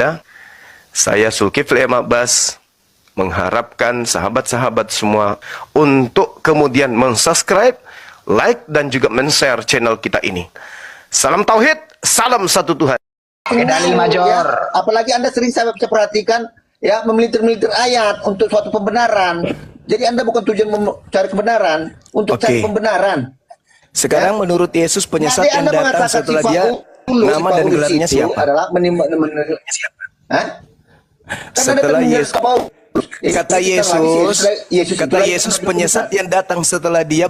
ada. Saya Zulkifli M. Abbas mengharapkan sahabat-sahabat semua untuk kemudian mensubscribe, like, dan juga men-share channel kita ini. Salam Tauhid, salam satu Tuhan. Oke, dalil major. Ya, apalagi Anda sering saya bisa perhatikan ya memelintir-melintir ayat untuk suatu pembenaran. Jadi Anda bukan tujuan mencari kebenaran, untuk cari pembenaran. Sekarang ya, menurut Yesus penyesat yang datang setelah dia, nama dan gelarnya siapa? Adalah Setelah Yesus, kata Yesus penyesat yang datang setelah dia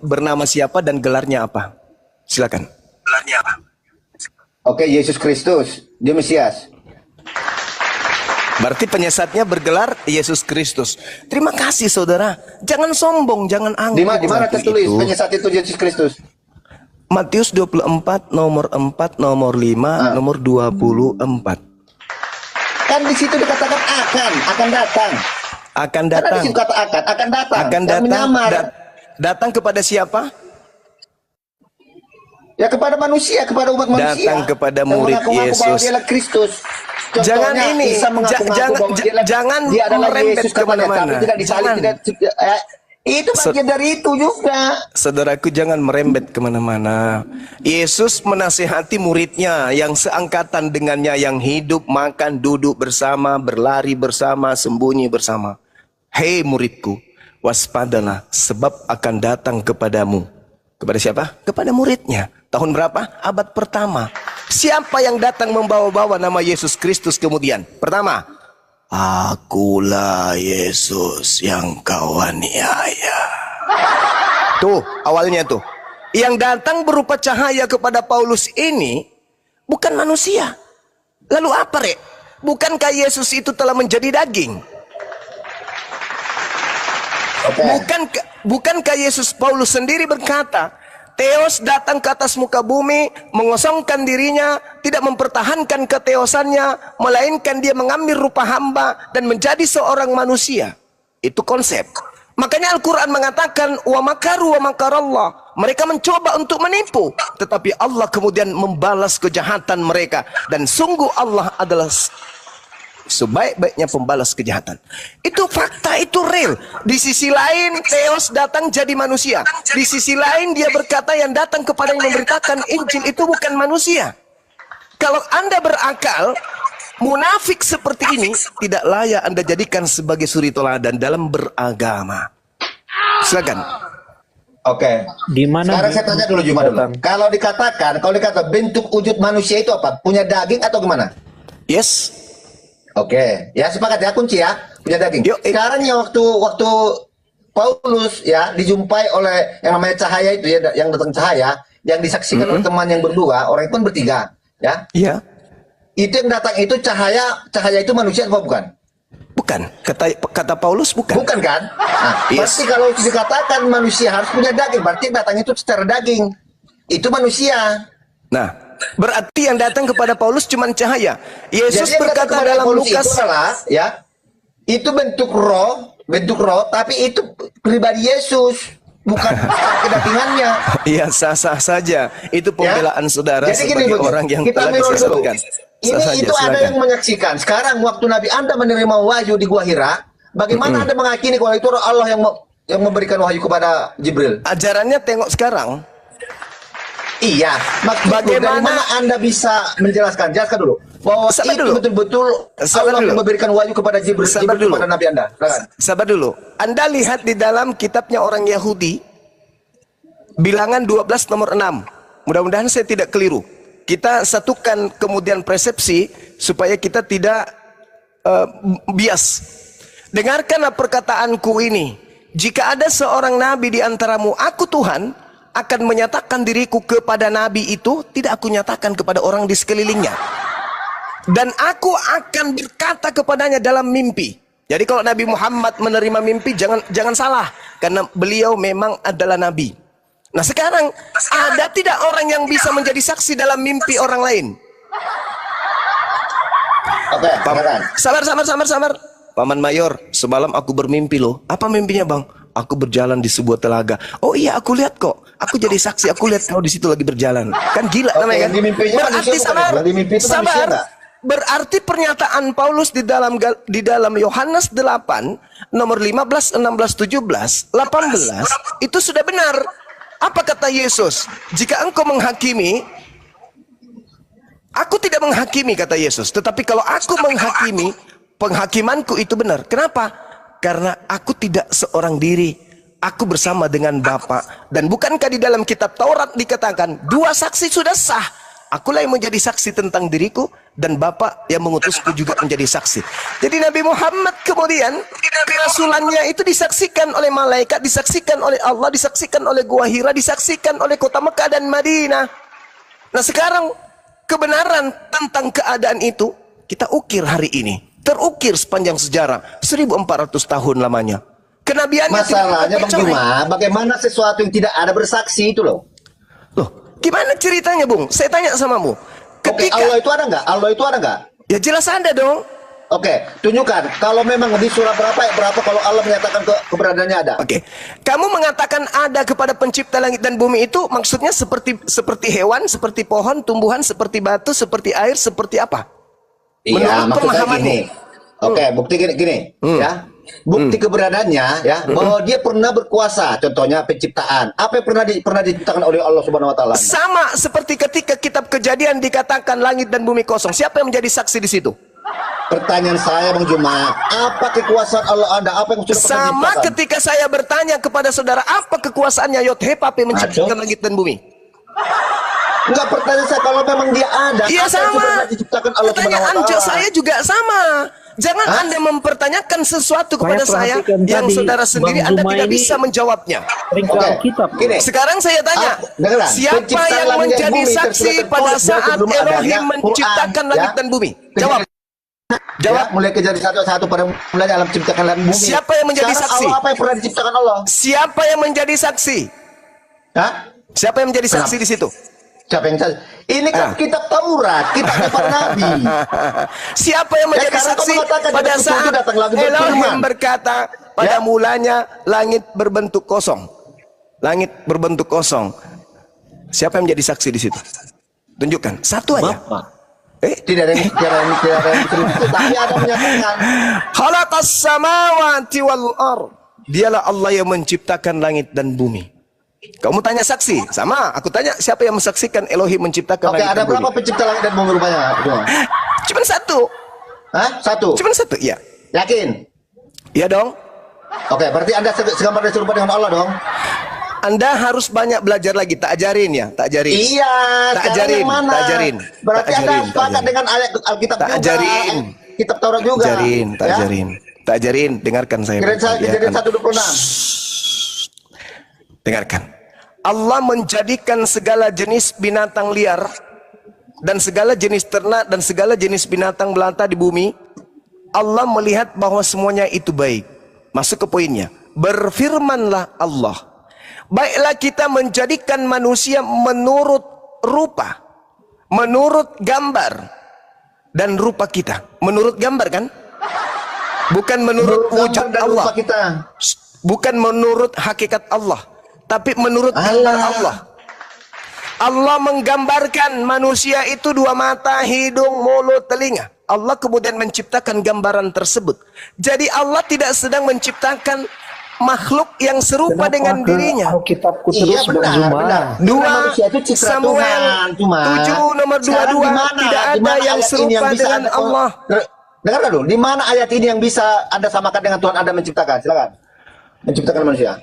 bernama siapa dan gelarnya apa? Silakan. Gelarnya apa? Oke, Yesus Kristus, dia Mesias. Berarti penyesatnya bergelar Yesus Kristus. Terima kasih saudara. Jangan sombong, jangan angkuh. Di mana tertulis penyesat itu Yesus Kristus? Matius 24 nomor 4 nomor 5 nomor 24. Kan di situ dikatakan akan datang. Akan datang. Karena di situ kata akan datang. Akan datang. Datang kepada siapa? Ya kepada manusia, kepada umat manusia. Datang kepada murid Yesus. Dia adalah Kristus. Contohnya, Jangan ini, jangan merembet kemana-mana. Itu bagian dari itu juga. Saudaraku, jangan merembet kemana-mana. Yesus menasihati muridnya yang seangkatan dengannya, yang hidup, makan, duduk bersama, berlari bersama, sembunyi bersama. Hei muridku, waspadalah, sebab akan datang kepadamu. Kepada siapa? Kepada muridnya. Tahun berapa? Abad pertama. Siapa yang datang membawa-bawa nama Yesus Kristus kemudian? Pertama, akulah Yesus yang kau aniaya. Tuh, awalnya tuh. Yang datang berupa cahaya kepada Paulus ini bukan manusia. Lalu apa, Rek? Bukankah Yesus itu telah menjadi daging? Bukankah Yesus Paulus sendiri berkata, Theos datang ke atas muka bumi, mengosongkan dirinya, tidak mempertahankan keteosannya, melainkan dia mengambil rupa hamba dan menjadi seorang manusia. Itu konsep. Makanya Al-Quran mengatakan, wa makaru wa makarallah. Mereka mencoba untuk menipu, tetapi Allah kemudian membalas kejahatan mereka. Dan sungguh Allah adalah sebaik-baiknya pembalas kejahatan. Itu fakta, itu real. Di sisi lain Theos datang jadi manusia. Di sisi lain dia berkata yang datang kepada yang memberitakan Injil itu bukan manusia. Kalau Anda berakal, munafik seperti ini tidak layak Anda jadikan sebagai suri teladan dalam beragama. Silakan. Oke. Di mana? Sekarang saya tanya dulu Juma dulu. Kalau dikatakan bentuk wujud manusia itu apa? Punya daging atau gimana? Yes. Oke, ya sepakat ya, kunci ya, punya daging. Sekarang ya waktu Paulus ya dijumpai oleh yang namanya cahaya itu ya, yang datang cahaya, yang disaksikan oleh teman yang berdua, orang itu kan bertiga, ya. Iya. Itu yang datang itu cahaya itu manusia apa bukan? Bukan. Kata Paulus bukan. Bukan kan? Nah, berarti kalau dikatakan manusia harus punya daging, berarti datang itu secara daging. Itu manusia. Nah, berarti yang datang kepada Paulus cuma cahaya. Yesus berkata dalam Paulus Lukas, itu adalah, ya, itu bentuk roh, tapi itu pribadi Yesus, bukan kedatingannya. Iya, sah-sah saja. Itu pembelaan saudara jadi sebagai gini, orang yang kita telah disesatkan. Itu ada yang menyaksikan. Sekarang waktu Nabi Anda menerima wahyu di Gua Hira, bagaimana Anda meyakini kalau itu Allah yang memberikan wahyu kepada Jibril? Ajarannya tengok sekarang. Iya, bagaimana Anda bisa menjelaskan? Jelaskan dulu bahwa itu betul-betul Allah yang memberikan wahyu kepada Jibril kepada Nabi Anda. Sabar dulu. Anda lihat di dalam kitabnya orang Yahudi, Bilangan 12 nomor 6. Mudah-mudahan saya tidak keliru. Kita satukan kemudian persepsi supaya kita tidak bias. Dengarkanlah perkataanku ini. Jika ada seorang nabi di antaramu, aku Tuhan akan menyatakan diriku kepada nabi itu, tidak aku nyatakan kepada orang di sekelilingnya. Dan aku akan berkata kepadanya dalam mimpi. Jadi kalau Nabi Muhammad menerima mimpi, jangan salah, karena beliau memang adalah nabi. Nah sekarang ada tidak orang yang bisa menjadi saksi dalam mimpi orang lain? Oke, sabar. Paman Mayor, semalam aku bermimpi loh. Apa mimpinya bang? Aku berjalan di sebuah telaga. Oh iya, aku lihat kok. Aku jadi saksi. Aku lihat kau di situ lagi berjalan. Kan gila namanya kan? Berarti berarti pernyataan Paulus di dalam Yohanes 8 nomor 15, 16, 17, 18 itu sudah benar. Apa kata Yesus? Jika engkau menghakimi, aku tidak menghakimi, kata Yesus. Tetapi kalau aku menghakimi, penghakimanku itu benar. Kenapa? Karena aku tidak seorang diri. Aku bersama dengan Bapa. Dan bukankah di dalam kitab Taurat dikatakan, 2 saksi sudah sah. Akulah yang menjadi saksi tentang diriku, dan Bapa yang mengutusku juga menjadi saksi. Jadi Nabi Muhammad kemudian kerasulannya itu disaksikan oleh malaikat, disaksikan oleh Allah, disaksikan oleh Gua Hira, disaksikan oleh kota Mekah dan Madinah. Nah sekarang kebenaran tentang keadaan itu kita ukir hari ini. Terukir sepanjang sejarah 1400 tahun lamanya. Kenabiannya masalahnya Bang Juma, bagaimana sesuatu yang tidak ada bersaksi itu loh. Loh, gimana ceritanya, Bung? Saya tanya samamu. Oke, Allah itu ada nggak? Allah itu ada nggak? Ya jelas ada dong. Oke, tunjukkan. Kalau memang di surah berapa kalau Allah menyatakan keberadaannya ada. Oke, kamu mengatakan ada kepada pencipta langit dan bumi itu maksudnya seperti hewan, seperti pohon, tumbuhan, seperti batu, seperti air, seperti apa? Iya, maksudnya gini. Oke, bukti gini, ya. Bukti keberadaannya, ya, bahwa dia pernah berkuasa. Contohnya penciptaan. Apa yang pernah diciptakan oleh Allah Subhanahu Wa Taala? Sama seperti ketika kitab Kejadian dikatakan langit dan bumi kosong. Siapa yang menjadi saksi di situ? Pertanyaan saya Bang Juma, apa kekuasaan Allah Anda? Apa yang sudah pernah sama diciptakan? ketika saya bertanya kepada saudara, apa kekuasaannya Yod-Heh-Pape menciptakan langit dan bumi? Enggak, pertanyaan saya kalau memang dia ada, iya sama. Diciptakan Allah Pertanyaan saya juga sama. Jangan Anda mempertanyakan sesuatu kepada saya yang saudara sendiri Anda tidak bisa menjawabnya. Gini. Sekarang saya tanya, siapa yang menjadi saksi pada saat Elohim menciptakan langit dan bumi? Jawab. Jawab. Mulai Kejadian 1 pada mulanya alam menciptakan langit dan bumi. Siapa yang menjadi saksi? Apa yang pernah diciptakan Allah? Siapa yang menjadi saksi? Hah? Siapa yang menjadi saksi di situ? Siapa yang saksi? Ini kan kitab Taurat, kitab para nabi. Siapa yang menjadi saksi pada saat Elohim berkata pada mulanya langit berbentuk kosong. Langit berbentuk kosong. Siapa yang menjadi saksi di situ? Tunjukkan satu aja. Tidak ada yang tapi ada menyatakan khalaqas samawati wal ard. Dialah Allah yang menciptakan langit dan bumi. Kamu tanya saksi, sama aku tanya siapa yang mensaksikan Elohim menciptakan langit dan bumi. Oke, ada berapa pencipta langit dan bumi rupanya? Cuma satu. Hah? Satu? Cuma satu, iya. Yakin? Iya dong. Oke, berarti Anda segambar dan serupa dengan Allah dong? Anda harus banyak belajar lagi, tak ajarin ya, tak ajarin. Iya, tak ajarin, tak ajarin. Berarti Anda sepakat dengan ayat Alkitab juga. Tak ajarin. Kitab Taurat juga. Tak ajarin, tak ajarin. Tak ajarin, dengarkan saya. Kejadian 1:26. Dengarkan. Allah menjadikan segala jenis binatang liar dan segala jenis ternak dan segala jenis binatang melata di bumi. Allah melihat bahwa semuanya itu baik. Masuk ke poinnya. Berfirmanlah Allah, baiklah kita menjadikan manusia menurut rupa, menurut gambar dan rupa kita. Menurut gambar kan? Bukan menurut wujud Allah. Bukan menurut hakikat Allah. Tapi menurut gambar Allah. Allah menggambarkan manusia itu 2 mata, hidung, mulut, telinga. Allah kemudian menciptakan gambaran tersebut. Jadi Allah tidak sedang menciptakan makhluk yang serupa dengan dirinya. Iya benar. 2 Samuel 7 nomor 22 tidak ada yang serupa dengan Allah. Dengar dulu, di mana ayat ini yang bisa Anda samakan dengan Tuhan Anda menciptakan? Silakan. Menciptakan manusia.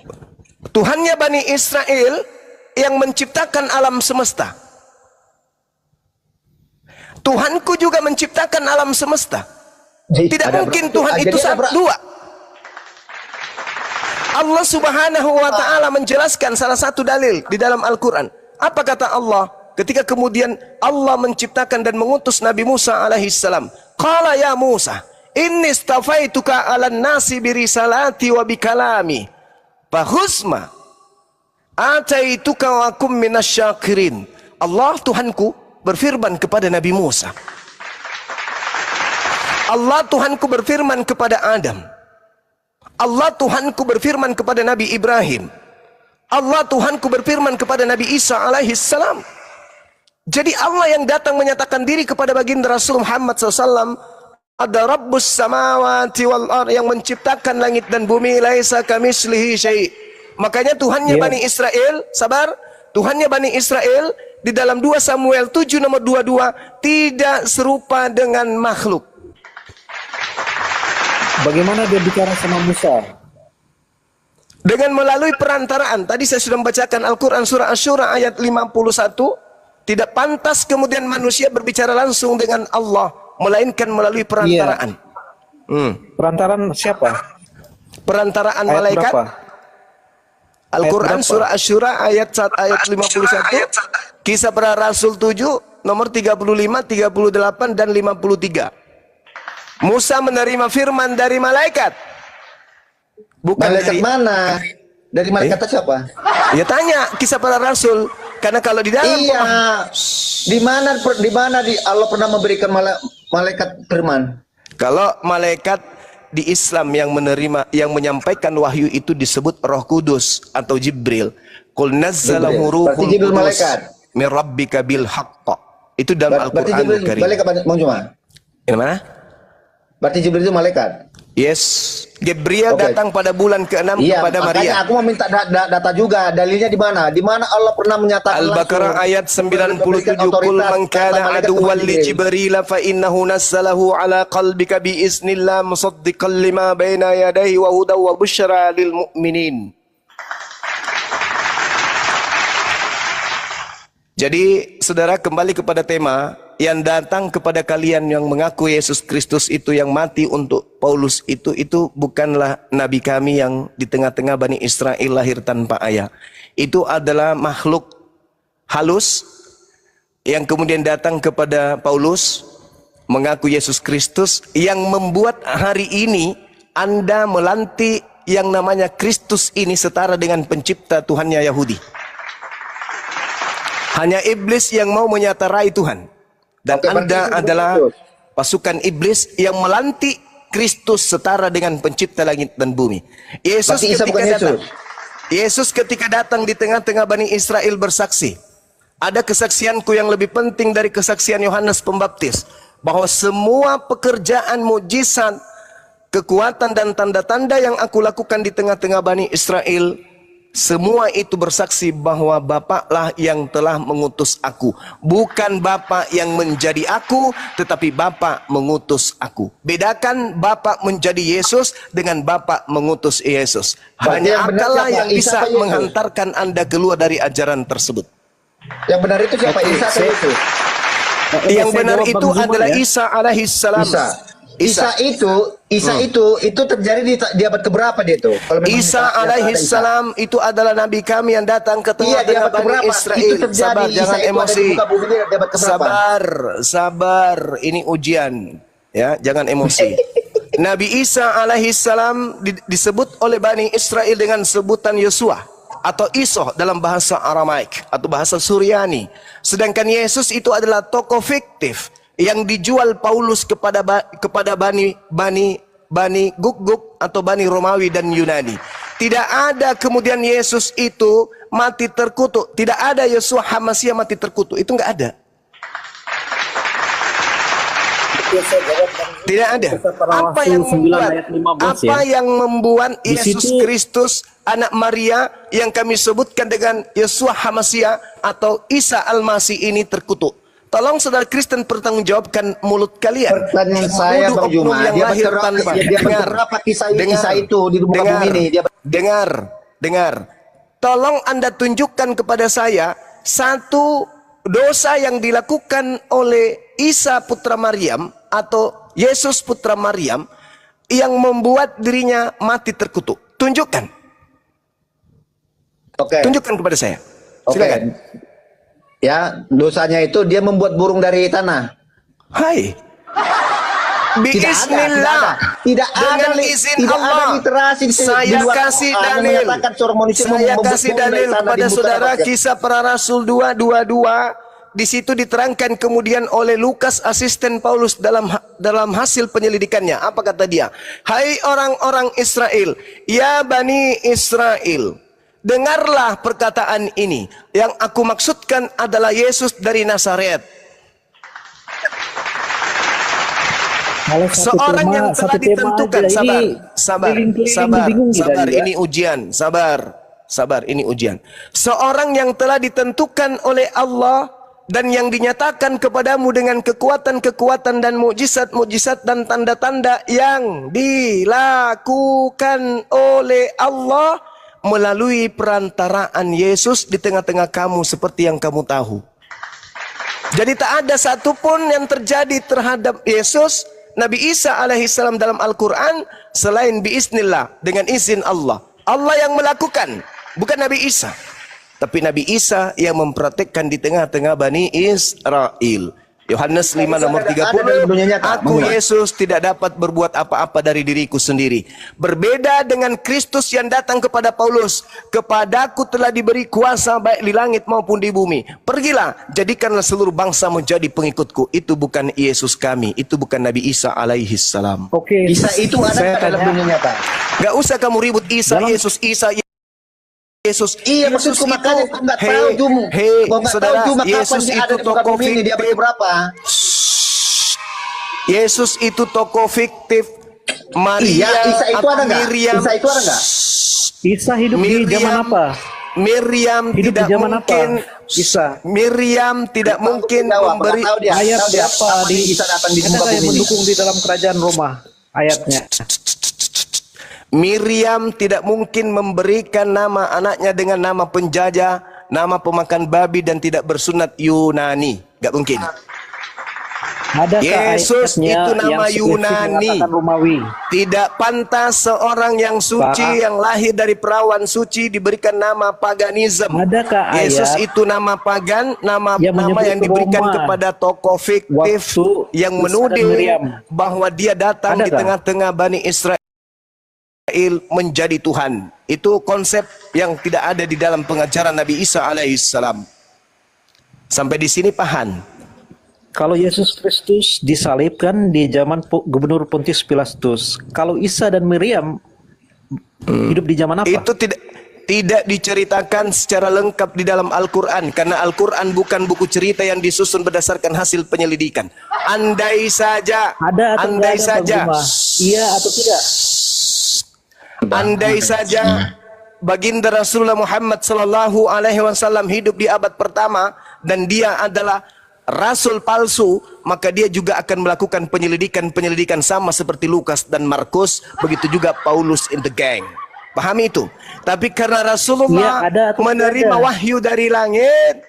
Tuhannya Bani Israel yang menciptakan alam semesta. Tuhanku juga menciptakan alam semesta. Tidak mungkin Tuhan itu dua. Allah Subhanahu wa taala menjelaskan salah satu dalil di dalam Al-Qur'an. Apa kata Allah ketika kemudian Allah menciptakan dan mengutus Nabi Musa alaihi salam? Qala ya Musa, inni istafaituka 'alan nasi birisalati wa bikalami. Fahusma ataituka wa kum minasyakirin. Allah Tuhanku berfirman kepada Nabi Musa. Allah Tuhanku berfirman kepada Adam. Allah Tuhanku berfirman kepada Nabi Ibrahim. Allah Tuhanku berfirman kepada Nabi Isa alaihi salam. Jadi Allah yang datang menyatakan diri kepada baginda Rasul Muhammad SAW, ada Rabbus samawati wal ard, yang menciptakan langit dan bumi, laisa kamislihi syai'. Makanya Tuhannya Bani Israel, sabar, Tuhannya Bani Israel di dalam 2 Samuel 7 nomor 22 tidak serupa dengan makhluk. Bagaimana dia bicara sama Musa? Dengan melalui perantaraan. Tadi saya sudah membacakan Al-Quran surah Asy-Syura ayat 51. Tidak pantas kemudian manusia berbicara langsung dengan Allah, melainkan melalui perantaraan. Perantaraan siapa? Perantaraan Ayat malaikat. berapa? Al-Quran surah Asy-Syura ayat 51. Kisah para Rasul 7 nomor 35, 38 dan 53. Musa menerima firman dari malaikat. Bukan Malaikat dari mana? Dari malaikat siapa? Ya tanya Kisah para Rasul, karena kalau di dalam di mana Allah pernah memberikan malaikat firman? Kalau malaikat di Islam yang menerima, yang menyampaikan wahyu itu disebut Roh Kudus atau Jibril. Qul nazzalahu ruhul Jibril qudus malaikat min rabbika bil haqq. Itu dalam berarti Al-Qur'an Jibril Karim. malaikat Bang Juma. Yang mana? Berarti Jibril itu malaikat. Yes, Gabriel datang pada bulan ke-6 kepada Maria. Makanya aku mau minta data juga. Dalilnya di mana? Di mana Allah pernah menyatakan Al-Baqarah ayat 97, Qul man kana aduwwan li Jibril fa innahu nazzalahu ala qalbika bi iznillah musaddiqan lima baina yadayhi wa hudaw wa busyra lil mu'minin. Jadi saudara, kembali kepada tema, yang datang kepada kalian yang mengaku Yesus Kristus itu yang mati untuk Paulus itu bukanlah nabi kami yang di tengah-tengah Bani Israel lahir tanpa ayah. Itu adalah makhluk halus yang kemudian datang kepada Paulus mengaku Yesus Kristus, yang membuat hari ini Anda melantik yang namanya Kristus ini setara dengan pencipta Tuhannya Yahudi. Hanya iblis yang mau menyatarai Tuhan. Dan Anda adalah pasukan iblis yang melantik Kristus setara dengan pencipta langit dan bumi. Yesus ketika datang di tengah-tengah Bani Israel bersaksi. Ada kesaksianku yang lebih penting dari kesaksian Yohanes Pembaptis, bahwa semua pekerjaan mujizat, kekuatan dan tanda-tanda yang aku lakukan di tengah-tengah Bani Israel, semua itu bersaksi bahwa Bapaklah yang telah mengutus aku. Bukan Bapak yang menjadi aku, tetapi Bapak mengutus aku. Bedakan Bapak menjadi Yesus dengan Bapak mengutus Yesus. Hanya akalah yang bisa menghantarkan Anda keluar dari ajaran tersebut. Yang benar itu siapa? Isa atau Yesus? Yang benar itu adalah Isa alaihissalam. Isa itu terjadi di abad keberapa dia itu? Isa alaihissalam itu adalah nabi kami yang datang ke tengah-tengah Bani Israel. Sabar, jangan emosi. Sabar, ini ujian. Ya, jangan emosi. Nabi Isa alaihissalam disebut oleh Bani Israel dengan sebutan Yosua atau Iso dalam bahasa Aramaik atau bahasa Suryani. Sedangkan Yesus itu adalah tokoh fiktif yang dijual Paulus kepada Bani Guk atau Bani Romawi dan Yunani. Tidak ada kemudian Yesus itu mati terkutuk. Tidak ada Yesua Hamasia mati terkutuk. Itu enggak ada. Tidak ada. Apa yang membuat Yesus Kristus anak Maria yang kami sebutkan dengan Yesua Hamasia atau Isa Al-Masih ini terkutuk? Tolong saudara Kristen pertanggungjawabkan mulut kalian. Pertanyaan saya Bang Juma, dia berapa kisah Isa itu di muka bumi ini? Dengar. Tolong Anda tunjukkan kepada saya satu dosa yang dilakukan oleh Isa putra Maryam atau Yesus putra Maryam yang membuat dirinya mati terkutuk. Tunjukkan. Tunjukkan kepada saya. Silakan. Ya, dosanya itu dia membuat burung dari tanah. Hai. Bismillah. Tidak ada izin Allah. Saya kasih dalil. Saya kasih dalil kepada saudara Kisah Para Rasul 2:22. Di situ diterangkan kemudian oleh Lukas, asisten Paulus dalam hasil penyelidikannya. Apa kata dia? Hai orang-orang Israel, ya Bani Israel, Dengarlah perkataan ini. Yang aku maksudkan adalah Yesus dari Nazaret. Seorang yang telah ditentukan, sabar, ini ujian, sabar, ini ujian. Seorang yang telah ditentukan oleh Allah dan yang dinyatakan kepadamu dengan kekuatan-kekuatan dan mukjizat-mukjizat dan tanda-tanda yang dilakukan oleh Allah melalui perantaraan Yesus di tengah-tengah kamu seperti yang kamu tahu. Jadi tak ada satupun yang terjadi terhadap Yesus Nabi Isa alaihissalam dalam Al-Quran selain biiznillah, dengan izin Allah. Allah yang melakukan, bukan Nabi Isa. Tapi Nabi Isa yang mempraktikkan di tengah-tengah Bani Israel. Yohanes 5 nomor 30, aku Yesus tidak dapat berbuat apa-apa dari diriku sendiri. Berbeda dengan Kristus yang datang kepada Paulus, kepadaku telah diberi kuasa baik di langit maupun di bumi. Pergilah, jadikanlah seluruh bangsa menjadi pengikutku. Itu bukan Yesus kami, itu bukan Nabi Isa alaihissalam. Oke, Isa itu ada dalam dunia nyata. Gak usah kamu ribut Isa, Yesus, Isa, Yesus. Iya, maksudku makanya aku nggak tahu saudara, Yesus itu tokoh fiktif. Dia berapa? Yesus itu tokoh fiktif. Maria Isa itu ada nggak? Miriam. Isa itu ada nggak? Isa hidup di zaman apa? Miriam Hidup tidak di zaman mungkin. apa? Isa. Miriam tidak mungkin memberi ayat apa di Isa datang di muka saya bumi mendukung di dalam kerajaan Roma ayatnya. Miriam tidak mungkin memberikan nama anaknya dengan nama penjajah, nama pemakan babi dan tidak bersunat Yunani. Gak mungkin. Yesus itu nama Yunani. Tidak pantas seorang yang suci, yang lahir dari perawan suci diberikan nama paganisme. Yesus itu nama pagan, nama yang diberikan kepada tokoh fiktif yang menuding bahwa dia datang di tengah-tengah Bani Israel menjadi Tuhan. Itu konsep yang tidak ada di dalam pengajaran Nabi Isa alaihissalam. Sampai di sini paham. Kalau Yesus Kristus disalibkan di zaman Gubernur Pontius Pilatus, kalau Isa dan Miriam hidup di zaman apa? Itu tidak diceritakan secara lengkap di dalam Al-Quran, karena Al-Quran bukan buku cerita yang disusun berdasarkan hasil penyelidikan. Andai saja, iya atau tidak? Andai saja baginda Rasulullah Muhammad sallallahu alaihi wasallam hidup di abad pertama dan dia adalah rasul palsu, maka dia juga akan melakukan penyelidikan sama seperti Lukas dan Markus, begitu juga Paulus in the gang. Pahami itu. Tapi karena Rasulullah menerima wahyu dari langit,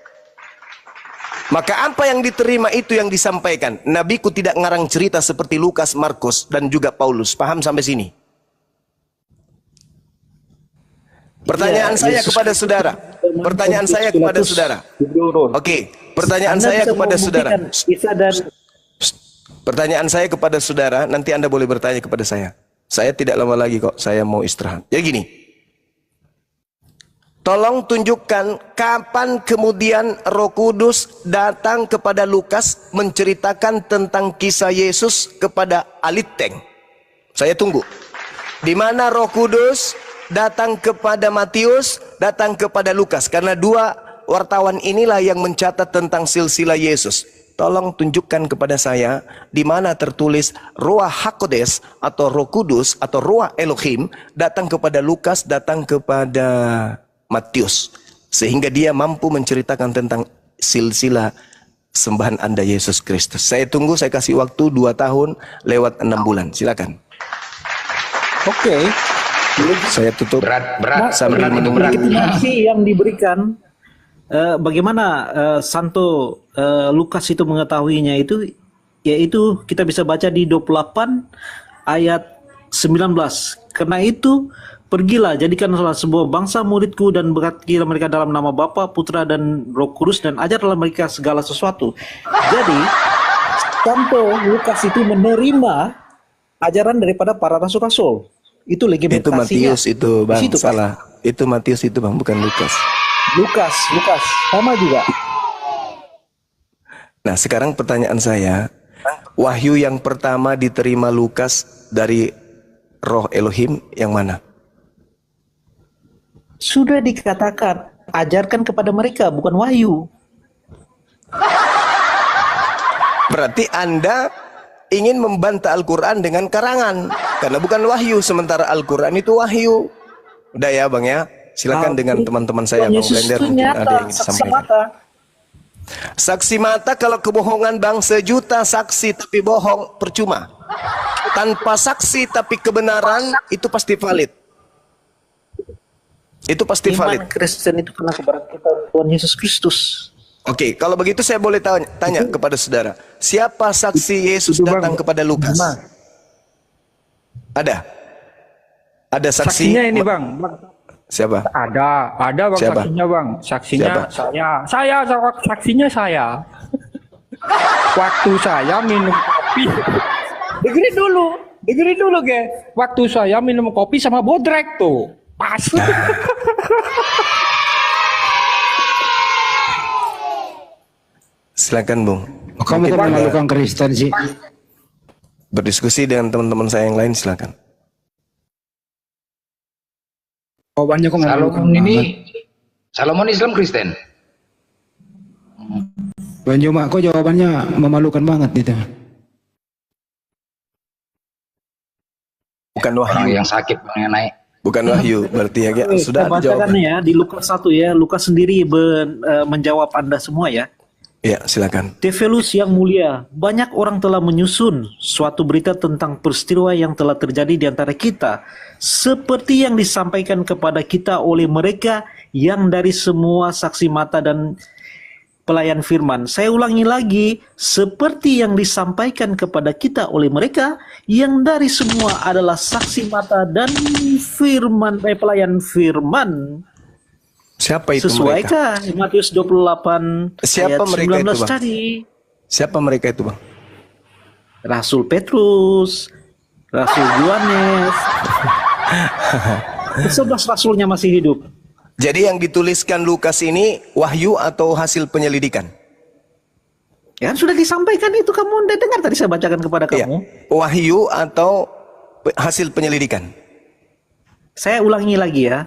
maka apa yang diterima itu yang disampaikan. Nabiku tidak ngarang cerita seperti Lukas, Markus dan juga Paulus. Paham sampai sini? Pertanyaan saya kepada saudara. Pertanyaan saya kepada saudara. Oke, pertanyaan saya kepada saudara. Pertanyaan saya kepada saudara, nanti Anda boleh bertanya kepada saya. Saya tidak lama lagi kok, saya mau istirahat. Jadi gini. Tolong tunjukkan kapan kemudian Roh Kudus datang kepada Lukas menceritakan tentang kisah Yesus kepada Aliteng. Saya tunggu. Di mana Roh Kudus datang kepada Matius, datang kepada Lukas, karena dua wartawan inilah yang mencatat tentang silsilah Yesus. Tolong tunjukkan kepada saya di mana tertulis Ruah HaKodes atau Roh Kudus atau Ruah Elohim datang kepada Lukas, datang kepada Matius, sehingga dia mampu menceritakan tentang silsilah sembahan Anda Yesus Kristus. Saya tunggu, saya kasih waktu 2 tahun lewat 6 bulan. Silakan. Oke. Saya tutup berat sambil menunggu legitimasi yang diberikan. Bagaimana Santo Lukas itu mengetahuinya itu, yaitu kita bisa baca di 28 ayat 19. Karena itu pergilah, jadikanlah sebuah bangsa muridku dan berkatilah mereka dalam nama Bapa, Putra dan Roh Kudus dan ajarlah mereka segala sesuatu. Jadi Santo Lukas itu menerima ajaran daripada para rasul-rasul. Itu legitimasinya. Itu Matius itu bang, situ, salah. Itu Matius itu bang, bukan Lukas. Lukas, sama juga. Nah sekarang pertanyaan saya, wahyu yang pertama diterima Lukas dari Roh Elohim yang mana? Sudah dikatakan, ajarkan kepada mereka, bukan wahyu. Berarti Anda ingin membantah Al-Quran dengan karangan, karena bukan wahyu, sementara Al-Quran itu wahyu. Udah ya Bang ya, silakan dengan teman-teman saya Bang Yesus Blender, itu mungkin nyata, ada yang ingin saksi disampaikan. mata. Saksi mata, kalau kebohongan Bang, 1.000.000 saksi tapi bohong percuma. Tanpa saksi tapi kebenaran, itu pasti valid. Itu pasti valid. Iman Kristen itu karena keberangkatan Tuhan Yesus Kristus. Oke, kalau begitu saya boleh tanya kepada saudara, siapa saksi Yesus datang kepada Lukas? Ada? Ada saksi? Saksinya ini Bang. Siapa? Ada Bang. Siapa? Saksinya Bang. Saksinya Siapa? saksinya saya. Waktu saya minum kopi. Dengerin dulu, ge. Waktu saya minum kopi sama bodrek tuh. Pas. Silakan Bung. Kamu kok memalukan Kristen sih? Berdiskusi dengan teman-teman saya yang lain, silakan. Jawabannya kok memalukan Salomon ini banget. Salomon Islam Kristen. Bang Joma, kok jawabannya memalukan banget itu. Bukan Orang wahyu. yang sakit mengenai Bukan wahyu, berarti ya sudah Kita bacakan jawaban. ya di Lukas 1 ya. Lukas sendiri menjawab Anda semua ya. Ya, silakan. Tefelus yang mulia, banyak orang telah menyusun suatu berita tentang peristiwa yang telah terjadi di antara kita, seperti yang disampaikan kepada kita oleh mereka yang dari semua saksi mata dan pelayan firman. Saya ulangi lagi, seperti yang disampaikan kepada kita oleh mereka yang dari semua adalah saksi mata dan pelayan firman. Siapa itu mereka? Sesuaikah Matius 28 Siapa ayat mereka 19 itu, Bang? tadi? Siapa mereka itu Bang? Rasul Petrus, Rasul Yohanes. 11 rasulnya masih hidup. Jadi yang dituliskan Lukas ini wahyu atau hasil penyelidikan? Ya sudah disampaikan itu, kamu udah dengar tadi saya bacakan kepada Iya. kamu. Wahyu atau hasil penyelidikan? Saya ulangi lagi ya.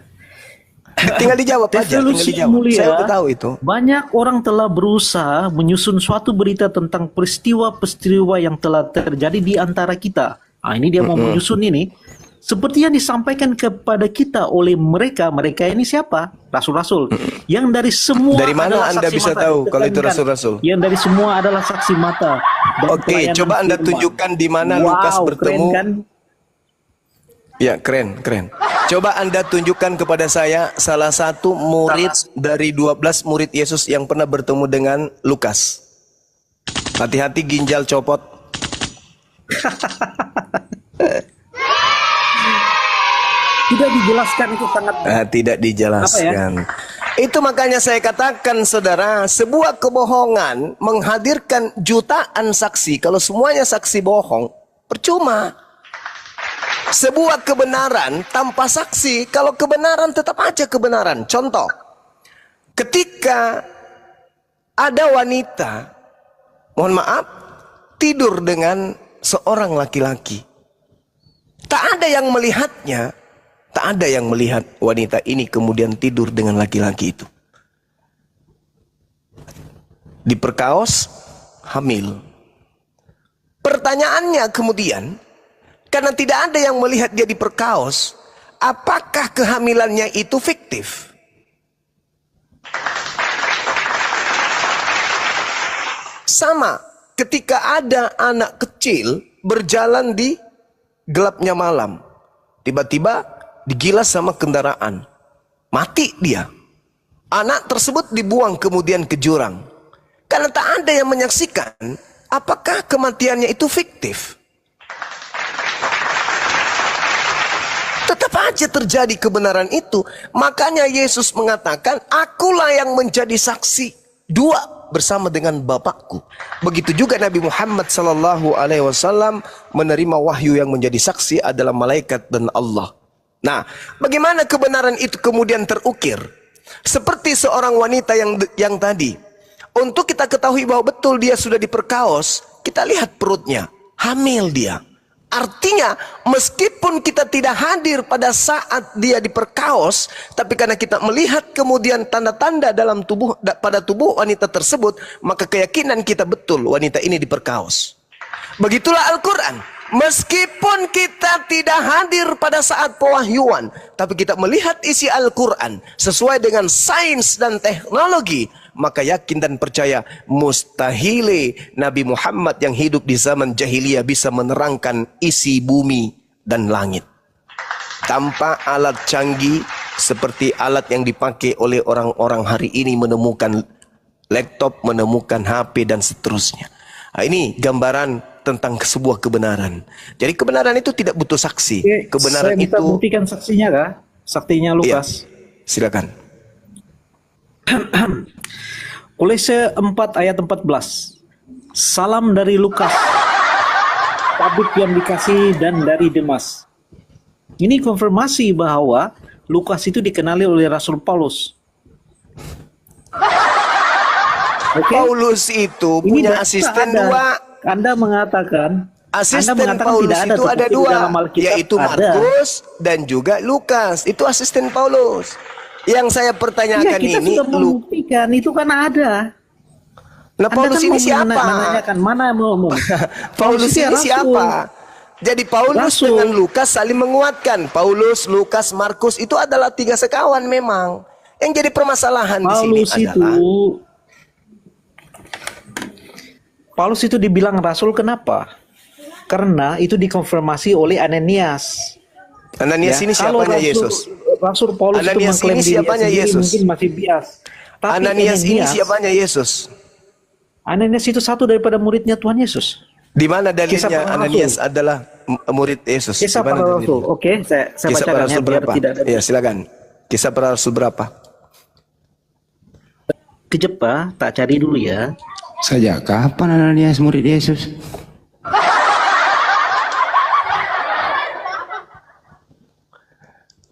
Tinggal dijawab aja, tinggal Tefelus yang dijawab. mulia, Saya udah tahu itu. banyak orang telah berusaha menyusun suatu berita tentang peristiwa-peristiwa yang telah terjadi di antara kita. Nah, ini dia mau menyusun ini. Seperti yang disampaikan kepada kita oleh mereka. Mereka ini siapa? Rasul-rasul. Yang dari semua Dari mana adalah Anda saksi bisa mata. tahu kalau itu Ditekankan. rasul-rasul? Yang dari semua adalah saksi mata. Dan Oke, pelayanan coba Anda firman. tunjukkan di mana Wow, Lukas bertemu. keren kan? Ya, keren. Coba Anda tunjukkan kepada saya salah satu murid dari 12 murid Yesus yang pernah bertemu dengan Lukas. Hati-hati ginjal copot. Tidak dijelaskan, itu sangat Tidak dijelaskan. Itu makanya saya katakan saudara, sebuah kebohongan menghadirkan jutaan saksi. Kalau semuanya saksi bohong, percuma. Sebuah kebenaran tanpa saksi, kalau kebenaran tetap aja kebenaran. Contoh, ketika ada wanita, mohon maaf, tidur dengan seorang laki-laki. Tak ada yang melihatnya, tak ada yang melihat wanita ini kemudian tidur dengan laki-laki itu. Diperkaos, hamil. Pertanyaannya kemudian, karena tidak ada yang melihat dia diperkaos, apakah kehamilannya itu fiktif? Sama ketika ada anak kecil berjalan di gelapnya malam, tiba-tiba digilas sama kendaraan, mati dia. Anak tersebut dibuang kemudian ke jurang. Karena tak ada yang menyaksikan, apakah kematiannya itu fiktif? Tetap aja terjadi kebenaran itu. Makanya Yesus mengatakan, akulah yang menjadi saksi dua bersama dengan Bapakku. Begitu juga Nabi Muhammad SAW menerima wahyu yang menjadi saksi adalah malaikat dan Allah. Nah, bagaimana kebenaran itu kemudian terukir? Seperti seorang wanita yang tadi. Untuk kita ketahui bahwa betul dia sudah diperkaos, kita lihat perutnya, hamil dia. Artinya, meskipun kita tidak hadir pada saat dia diperkaos, tapi karena kita melihat kemudian tanda-tanda pada tubuh wanita tersebut, maka keyakinan kita betul wanita ini diperkaos. Begitulah Al-Quran. Meskipun kita tidak hadir pada saat pewahyuan, tapi kita melihat isi Al-Quran sesuai dengan sains dan teknologi, maka yakin dan percaya mustahil Nabi Muhammad yang hidup di zaman jahiliyah bisa menerangkan isi bumi dan langit tanpa alat canggih seperti alat yang dipakai oleh orang-orang hari ini, menemukan laptop, menemukan HP dan seterusnya. Nah, ini gambaran tentang sebuah kebenaran. Jadi kebenaran itu tidak butuh saksi. Kebenaran saya minta itu buktikan saksinya kah? Saksinya Lukas. Iya, silakan. Kolose 4 ayat 14. Salam dari Lukas, tabib yang dikasih dan dari Demas. Ini konfirmasi bahwa Lukas itu dikenali oleh Rasul Paulus. Paulus itu punya asisten dua. Anda mengatakan Asisten Paulus itu ada dua, yaitu Markus dan juga Lukas. Itu asisten Paulus. Yang saya pertanyakan kita ini, sudah membuktikan itu kan ada. Nah, Paulus kan ini siapa? Menanyakan mana mau? Paulus ini siapa? Jadi Paulus dengan Lukas saling menguatkan. Paulus, Lukas, Markus itu adalah 3 sekawan memang. Yang jadi permasalahan di sini adalah Paulus itu dibilang rasul kenapa? Karena itu dikonfirmasi oleh Ananias. Ananias ini siapanya Yesus? Rasul Paulus Ananias itu mengklaim ini siapanya diri Yesus? mungkin masih bias. Tapi Ananias ini siapanya Yesus? Ananias itu satu daripada muridnya Tuhan Yesus. Di mana dalilnya Ananias adalah murid Yesus? Kisah para Rasul. Oke, saya Kisah para bacakan Rasul ya, biar berapa? tidak ada. Ya, silakan. Kisah para Rasul berapa? Kejap, tak cari dulu ya. Sejak kapan Ananias murid Yesus?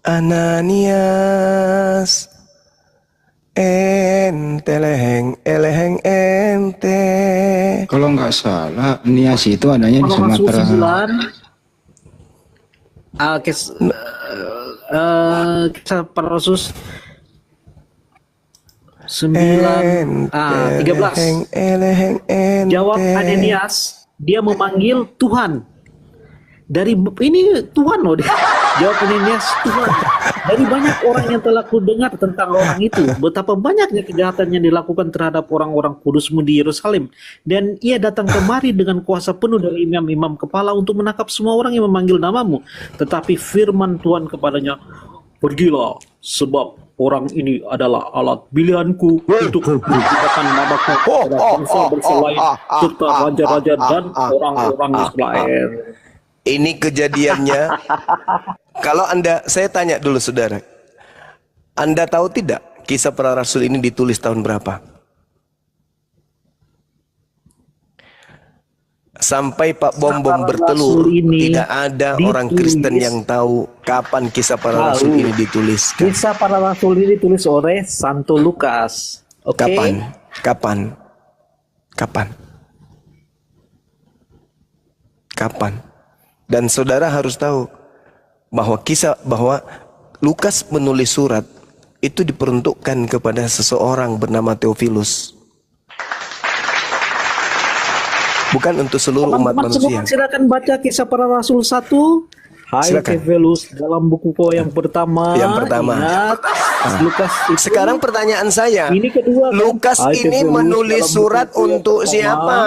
Ananias ente leheng eleheng ente. Kalau nggak salah, Nias itu adanya di Sumatera. Kisah para Rasul 13. Jawab Ananias, dia memanggil Tuhan. Dari ini Tuhan loh dia. Jawab Ananias, Tuhan. Dari banyak orang yang telah ku dengar tentang orang itu, betapa banyaknya kejahatan yang dilakukan terhadap orang-orang kudusmu di Yerusalem. Dan ia datang kemari dengan kuasa penuh dari imam-imam kepala untuk menangkap semua orang yang memanggil namamu. Tetapi firman Tuhan kepadanya, pergilah, sebab orang ini adalah alat pilihanku untuk memberitakan namaku kepada bangsa-bangsa lain serta raja-raja dan orang-orang Israel. Ini kejadiannya. Kalau saya tanya dulu saudara, Anda tahu tidak Kisah Para Rasul ini ditulis tahun berapa? Sampai Pak Bom bertelur, tidak ada orang Kristen yang tahu kapan Kisah Para Rasul ini dituliskan. Kisah Para Rasul ini ditulis oleh Santo Lukas. Okay? Kapan? Dan saudara harus tahu bahwa Lukas menulis surat itu diperuntukkan kepada seseorang bernama Theophilus. Bukan untuk seluruh umat manusia. Silakan baca Kisah Para Rasul 1. Hai Theophilus, dalam buku kau yang pertama. Ingat, Lukas itu, sekarang pertanyaan saya, ini kedua, Lukas ini menulis surat untuk siapa?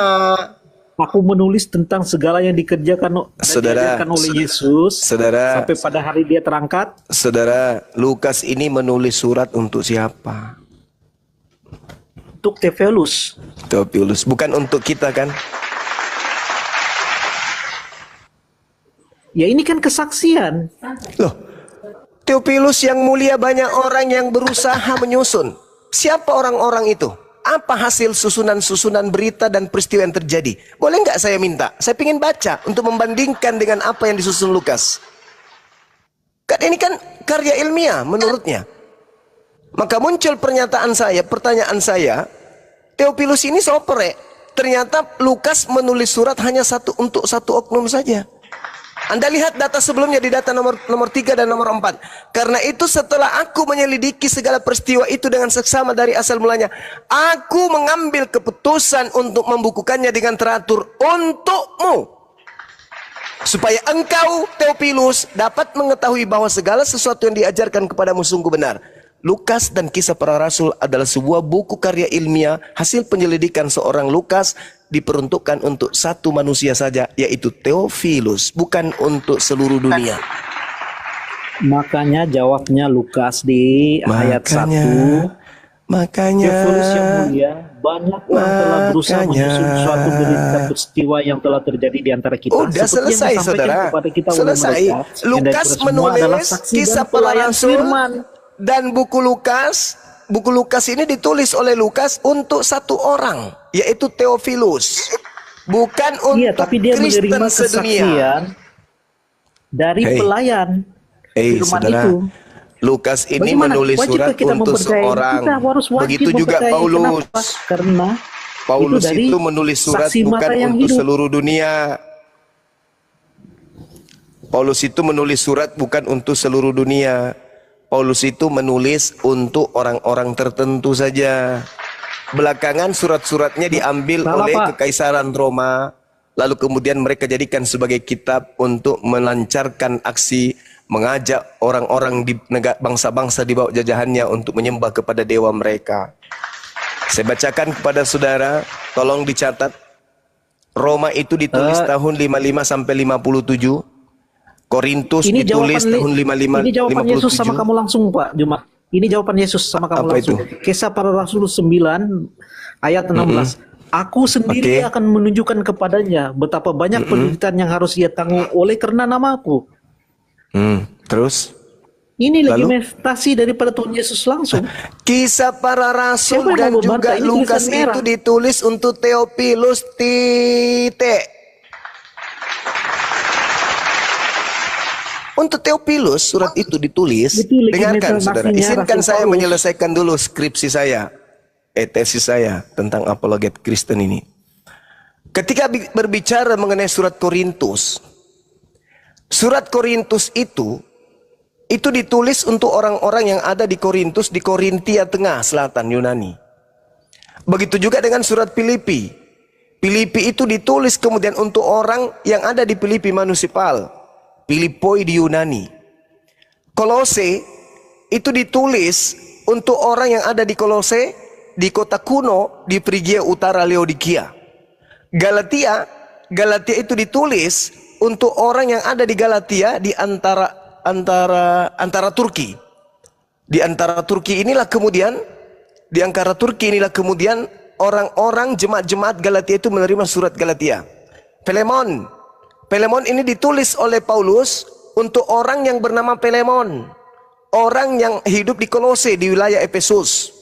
Aku menulis tentang segala yang dikerjakan oleh Yesus sampai pada hari dia terangkat. Saudara, Lukas ini menulis surat untuk siapa? Untuk Theophilus, bukan untuk kita kan? Ya ini kan kesaksian. Loh, Theophilus yang mulia, banyak orang yang berusaha menyusun. Siapa orang-orang itu? Apa hasil susunan-susunan berita dan peristiwa yang terjadi? Boleh nggak saya minta? Saya ingin baca untuk membandingkan dengan apa yang disusun Lukas. Kan ini kan karya ilmiah menurutnya. Maka muncul pertanyaan saya, Theophilus ini sopere. Ternyata Lukas menulis surat hanya untuk satu oknum saja. Anda lihat data sebelumnya di data nomor 3 dan nomor 4. Karena itu setelah aku menyelidiki segala peristiwa itu dengan seksama dari asal mulanya, aku mengambil keputusan untuk membukukannya dengan teratur untukmu, supaya engkau, Theophilus, dapat mengetahui bahwa segala sesuatu yang diajarkan kepadamu sungguh benar. Lukas dan Kisah Para Rasul adalah sebuah buku karya ilmiah hasil penyelidikan seorang Lukas, diperuntukkan untuk satu manusia saja, yaitu Theophilus, bukan untuk seluruh dunia. Makanya jawabnya Lukas di ayat 1. Makanya Theophilus yang mulia, banyak orang telah berusaha menyusun suatu berita peristiwa yang telah terjadi di antara kita. Udah Seperti yang selesai, disampaikan saudara. kepada kita oleh Selesai. mereka, yang Lukas dari kita semua adalah menulis saksi Kisah dan Para pelayan Rasul firman. dan buku Lukas. Buku Lukas ini ditulis oleh Lukas untuk satu orang, yaitu Theophilus, bukan Iya, untuk tapi dia Kristen menerima sedunia. kesaksian dari pelayan firman saudara, itu. Lukas ini Bagaimana? menulis Wajibkah surat kita untuk mempercayai? seorang. Kita harus wajib Begitu juga mempercayai. Paulus. Kenapa? Karena Paulus dari itu menulis surat saksi bukan mata yang untuk hidup. seluruh dunia. Paulus itu menulis surat bukan untuk seluruh dunia. Paulus itu menulis untuk orang-orang tertentu saja. Belakangan surat-suratnya diambil Salah, oleh Pak. Kekaisaran Roma, lalu kemudian mereka jadikan sebagai kitab untuk melancarkan aksi mengajak orang-orang di bangsa-bangsa di bawah jajahannya untuk menyembah kepada dewa mereka. Saya bacakan kepada saudara, tolong dicatat. Roma itu ditulis tahun 55 sampai 57. Korintus Ini ditulis jawaban, tahun 55 ini jawaban 57. Yesus sama kamu langsung, Pak Juma. Ini jawaban Yesus sama kamu Apa langsung. itu? Kisah Para Rasul 9 ayat 16. Aku sendiri akan menunjukkan kepadanya betapa banyak penderitaan yang harus ia tanggung oleh karena namaku. Terus? Ini lagi Lalu? manifestasi daripada Tuhan Yesus langsung. Kisah Para Rasul Siapa yang dan mau juga membantah? Ini Lukas tulisan merah. itu ditulis untuk Theophilus titik. Untuk Theophilus surat itu ditulis. Itu lagi Dengarkan saudara, metodasinya izinkan Rasul saya Paulus. menyelesaikan dulu skripsi saya, tesis saya tentang apologet Kristen ini. Ketika berbicara mengenai surat Korintus itu ditulis untuk orang-orang yang ada di Korintus, di Korintia Tengah, Selatan, Yunani. Begitu juga dengan surat Filipi. Filipi itu ditulis kemudian untuk orang yang ada di Filipi Municipal, Filipoi di Yunani. Kolose itu ditulis untuk orang yang ada di Kolose, di kota kuno, di Frigia Utara, Laodikia. Galatia itu ditulis untuk orang yang ada di Galatia di antara Turki. Di antara Turki inilah kemudian orang-orang jemaat-jemaat Galatia itu menerima surat Galatia. Filemon ini ditulis oleh Paulus untuk orang yang bernama Filemon, orang yang hidup di Kolose di wilayah Efesus.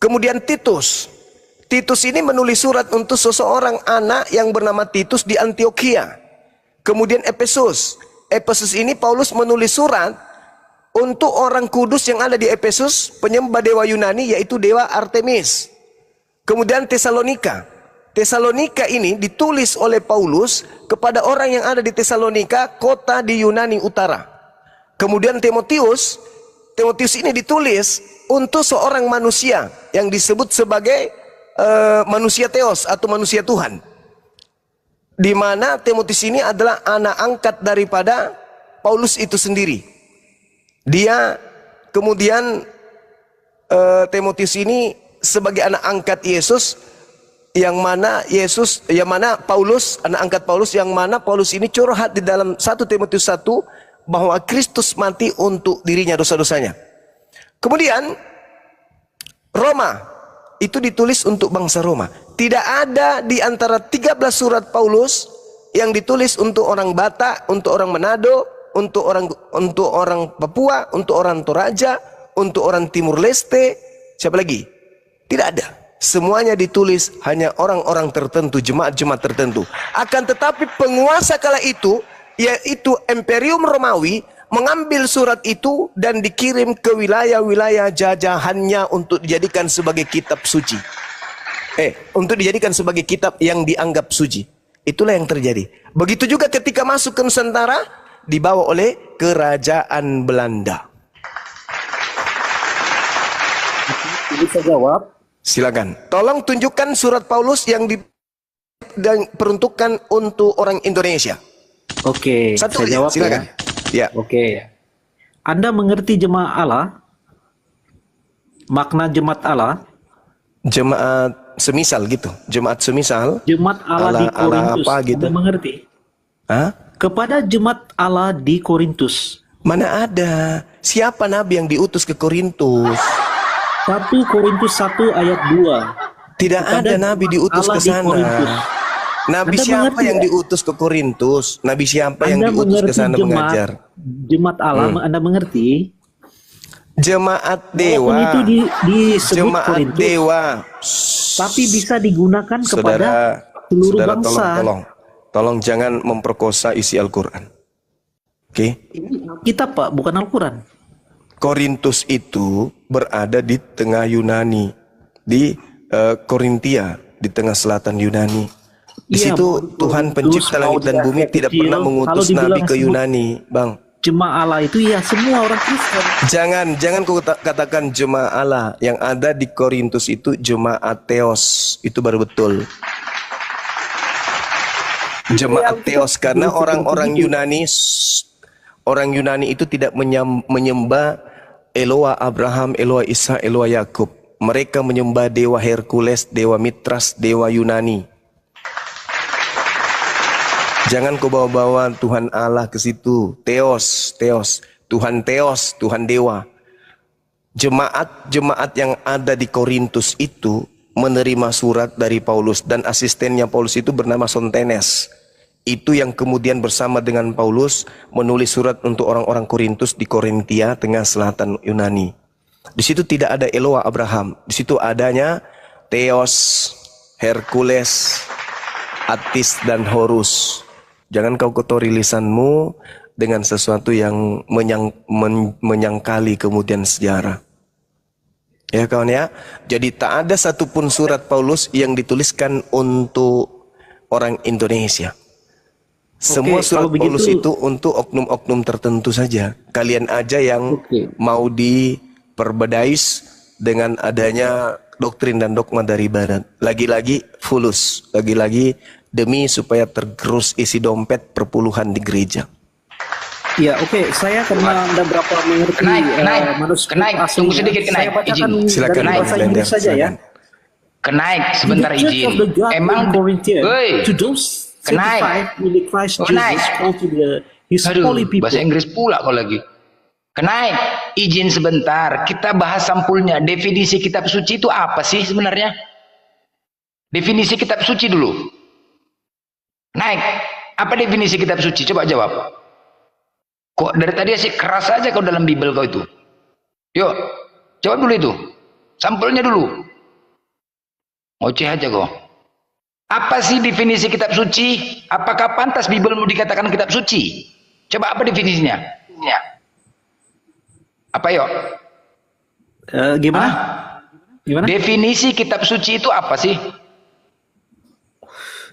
Kemudian Titus ini menulis surat untuk seseorang anak yang bernama Titus di Antioquia. Kemudian Efesus ini Paulus menulis surat untuk orang kudus yang ada di Efesus, penyembah dewa Yunani yaitu dewa Artemis. Kemudian Tesalonika ini ditulis oleh Paulus kepada orang yang ada di Tesalonika, kota di Yunani Utara. Kemudian Timotius ini ditulis untuk seorang manusia yang disebut sebagai manusia Theos atau manusia Tuhan. Di mana Timotius ini adalah anak angkat daripada Paulus itu sendiri. Dia kemudian Timotius ini sebagai anak angkat Yesus, yang mana Paulus, anak angkat Paulus, yang mana Paulus ini curhat di dalam 1 Timotius 1 bahwa Kristus mati untuk dirinya, dosa-dosanya. Kemudian Roma itu ditulis untuk bangsa Roma. Tidak ada di antara 13 surat Paulus yang ditulis untuk orang Batak, untuk orang Manado, untuk orang Papua, untuk orang Toraja, untuk orang Timur Leste, siapa lagi? Tidak ada. Semuanya ditulis hanya orang-orang tertentu, jemaat-jemaat tertentu. Akan tetapi penguasa kala itu, yaitu Imperium Romawi, mengambil surat itu dan dikirim ke wilayah-wilayah jajahannya untuk dijadikan sebagai kitab suci. Untuk dijadikan sebagai kitab yang dianggap suci. Itulah yang terjadi. Begitu juga ketika masuk ke Nusantara, dibawa oleh kerajaan Belanda. Bisa jawab? Silakan. Tolong tunjukkan surat Paulus yang diperuntukkan untuk orang Indonesia. Oke, Satu saya aja, jawab silakan. Ya. Oke. Anda mengerti jemaah Allah? Makna jemaat Allah? Jemaat semisal gitu. Jemaat semisal. Jemaat Allah di Korintus. apa gitu. Anda mengerti? Hah? Kepada jemaat Allah di Korintus. Mana ada? Siapa nabi yang diutus ke Korintus? 1 Korintus 1 ayat 2. Tidak Kepada ada nabi diutus Allah ke di sana. Korintus. Nabi Anda siapa mengerti yang ya? diutus ke Korintus? Nabi siapa yang Anda diutus ke mengerti sana mengajar? Jemaat Allah, Anda mengerti? Jemaat Walaupun dewa. itu disebut Jemaat Korintus, dewa. tapi bisa digunakan kepada seluruh saudara, bangsa. tolong jangan memperkosa isi Al-Quran. Oke? Kita Pak, bukan Al-Quran. Korintus itu berada di tengah Yunani, di Korintia, di tengah selatan Yunani. Di Iya, situ mau Tuhan Korintus, pencipta langit dan bumi tidak kecil, pernah mengutus kalau dibilang nabi ke sebut Yunani, Bang. Jemaah Allah itu ya semua orang Kristen. Jangan kau katakan jemaah Allah. Yang ada di Korintus itu jemaat Theos. Itu baru betul. Jemaat Theos karena orang-orang Yunani itu tidak menyembah Eloa Abraham, Eloa Isa, Eloa Yakub. Mereka menyembah dewa Hercules, dewa Mitras, dewa Yunani. Jangan kau bawa-bawa Tuhan Allah ke situ. Theos, Tuhan Theos, Tuhan dewa. Jemaat yang ada di Korintus itu menerima surat dari Paulus dan asistennya Paulus itu bernama Sontenes. Itu yang kemudian bersama dengan Paulus menulis surat untuk orang-orang Korintus di Korintia, tengah selatan Yunani. Di situ tidak ada Eloa Abraham. Di situ adanya Theos, Hercules, Attis dan Horus. Jangan kau kotori lisanmu dengan sesuatu yang menyangkali kemudian sejarah. Ya kawan ya. Jadi tak ada satupun surat Paulus yang dituliskan untuk orang Indonesia. Semua surat Paulus itu untuk oknum-oknum tertentu saja. Kalian aja yang mau diperbedais dengan adanya doktrin dan dogma dari Barat. Lagi-lagi fulus. Lagi-lagi demi supaya tergerus isi dompet perpuluhan di gereja. Ya oke, saya karena Anda berapa mengerti kenaik, tunggu sedikit kenaik, izin. Silakan dari bahasa Inggris saja ya. Kenaik sebentar izin. Emang to those certified in the Christ Jesus called to his holy people. Bahasa Inggris pula kau lagi. Kenaik, izin sebentar. Kita bahas sampulnya. Definisi kitab suci itu apa sih sebenarnya? Definisi kitab suci dulu. Naik, apa definisi kitab suci? Coba jawab. Kok dari tadi sih keras aja kau dalam Bible kau itu. Yuk, jawab dulu itu. Sampulnya dulu. Ngoceh aja kau. Apa sih definisi kitab suci? Apakah pantas Bible mau dikatakan kitab suci? Coba apa definisinya? Ya. Apa yuk? Gimana? Gimana? Definisi kitab suci itu apa sih?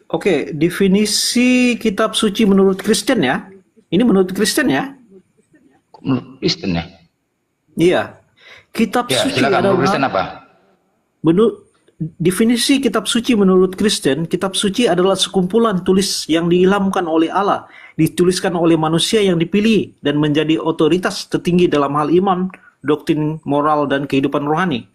Oke, definisi kitab suci menurut Kristen ya. Ini menurut Kristen ya. Menurut Kristen ya? Iya. Kitab Ya, suci silakan. adalah Menurut Kristen apa? Definisi kitab suci menurut Kristen, kitab suci adalah sekumpulan tulis yang diilhamkan oleh Allah, dituliskan oleh manusia yang dipilih dan menjadi otoritas tertinggi dalam hal iman, doktrin moral dan kehidupan rohani.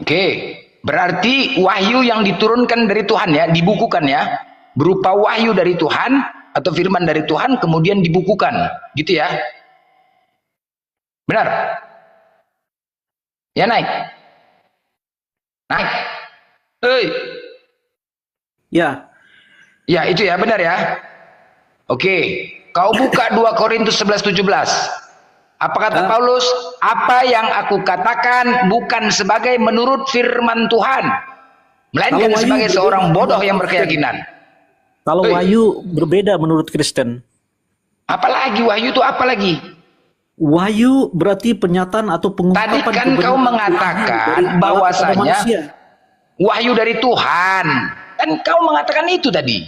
Oke, berarti wahyu yang diturunkan dari Tuhan ya, dibukukan ya, berupa wahyu dari Tuhan atau firman dari Tuhan kemudian dibukukan, gitu ya. Benar? Ya naik. Naik. Hei. Ya. Ya, itu ya, benar ya. Oke, kau buka 2 Korintus 11:17. Apa kata Paulus? Apa yang aku katakan bukan sebagai menurut firman Tuhan, melainkan sebagai seorang bodoh yang berkeyakinan. Kalau wahyu berbeda menurut Kristen. Apalagi wahyu itu apalagi? Wahyu berarti pernyataan atau pengungkapan. Tadi kan kau mengatakan bahwasanya wahyu dari Tuhan. Kan kau mengatakan itu tadi.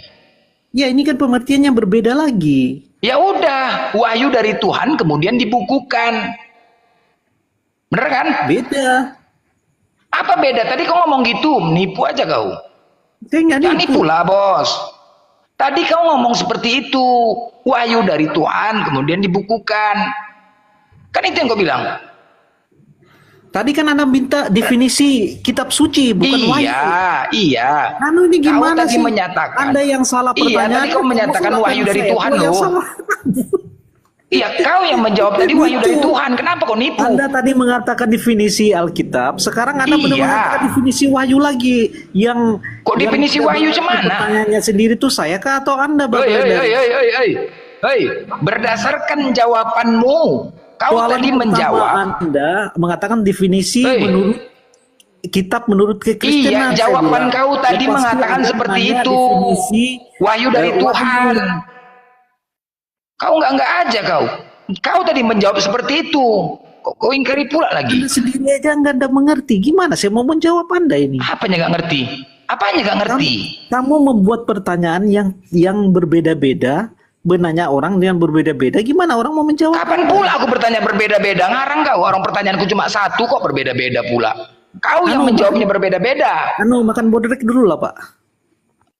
Ya ini kan pengertiannya berbeda lagi. Ya udah, wahyu dari Tuhan kemudian dibukukan. Bener kan? Beda. Apa beda? Tadi kau ngomong gitu, menipu aja kau. Saya nggak Jangan nipu. nipu lah, Bos. Tadi kau ngomong seperti itu. Wahyu dari Tuhan kemudian dibukukan. Kan itu yang kau bilang. Tadi kan Anda minta definisi kitab suci, bukan wahyu. Iya. Anu ini Kau gimana tadi sih? menyatakan. Anda yang salah Iya, pertanyaan. tadi kau menyatakan Kamu wahyu dari saya, Tuhan kau yang loh. salah. Iya, kau yang menjawab tadi wahyu dari Itu. Tuhan. Kenapa kau nipu? Anda tadi mengatakan definisi Alkitab, sekarang Anda Iya. mengatakan definisi wahyu lagi. Yang Kok definisi yang wahyu tidak cemana? Pertanyaannya sendiri tuh saya kah atau Anda, Bapak? Hei, berdasarkan jawabanmu, kau tadi menjawab. Anda mengatakan definisi Hei. menurut kitab menurut kekristenan. Iya, saya jawaban bilang. kau tadi Lepas itu mengatakan Anda seperti nanya itu. definisi, Wahyu dari wahyu. Tuhan. Kau enggak aja kau. Kau tadi menjawab seperti itu. Kau ingkari pula lagi. Anda sendiri aja nggak mengerti. Gimana saya mau menjawab Anda ini? Apanya nggak ngerti? Apanya nggak ngerti? Kamu membuat pertanyaan yang berbeda-beda, menanya orang dengan berbeda-beda. Gimana orang mau menjawab? Kapan pula aku bertanya berbeda-beda? Ngarang kau. Orang pertanyaanku cuma satu kok berbeda-beda pula. Kau yang menjawabnya berbeda-beda. Makan bodrek dulu lah, Pak.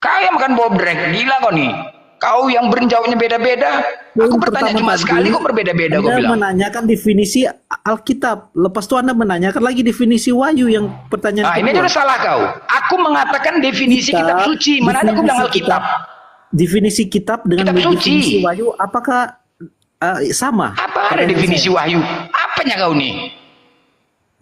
Kau yang makan bobrek. Gila kau nih. Kau yang menjawabnya beda-beda. Aku bertanya cuma sekali kok berbeda-beda kau Anda bilang. menanyakan definisi Alkitab. Lepas itu Anda menanyakan lagi definisi wahyu yang pertanyaan Nah, ini kedua. udah salah kau. Aku mengatakan definisi kitab suci. Mana ada aku bilang Alkitab? Definisi kitab dengan Kitab suci. definisi wahyu apakah sama? Apa ada definisi wahyu? Apanya kau nih?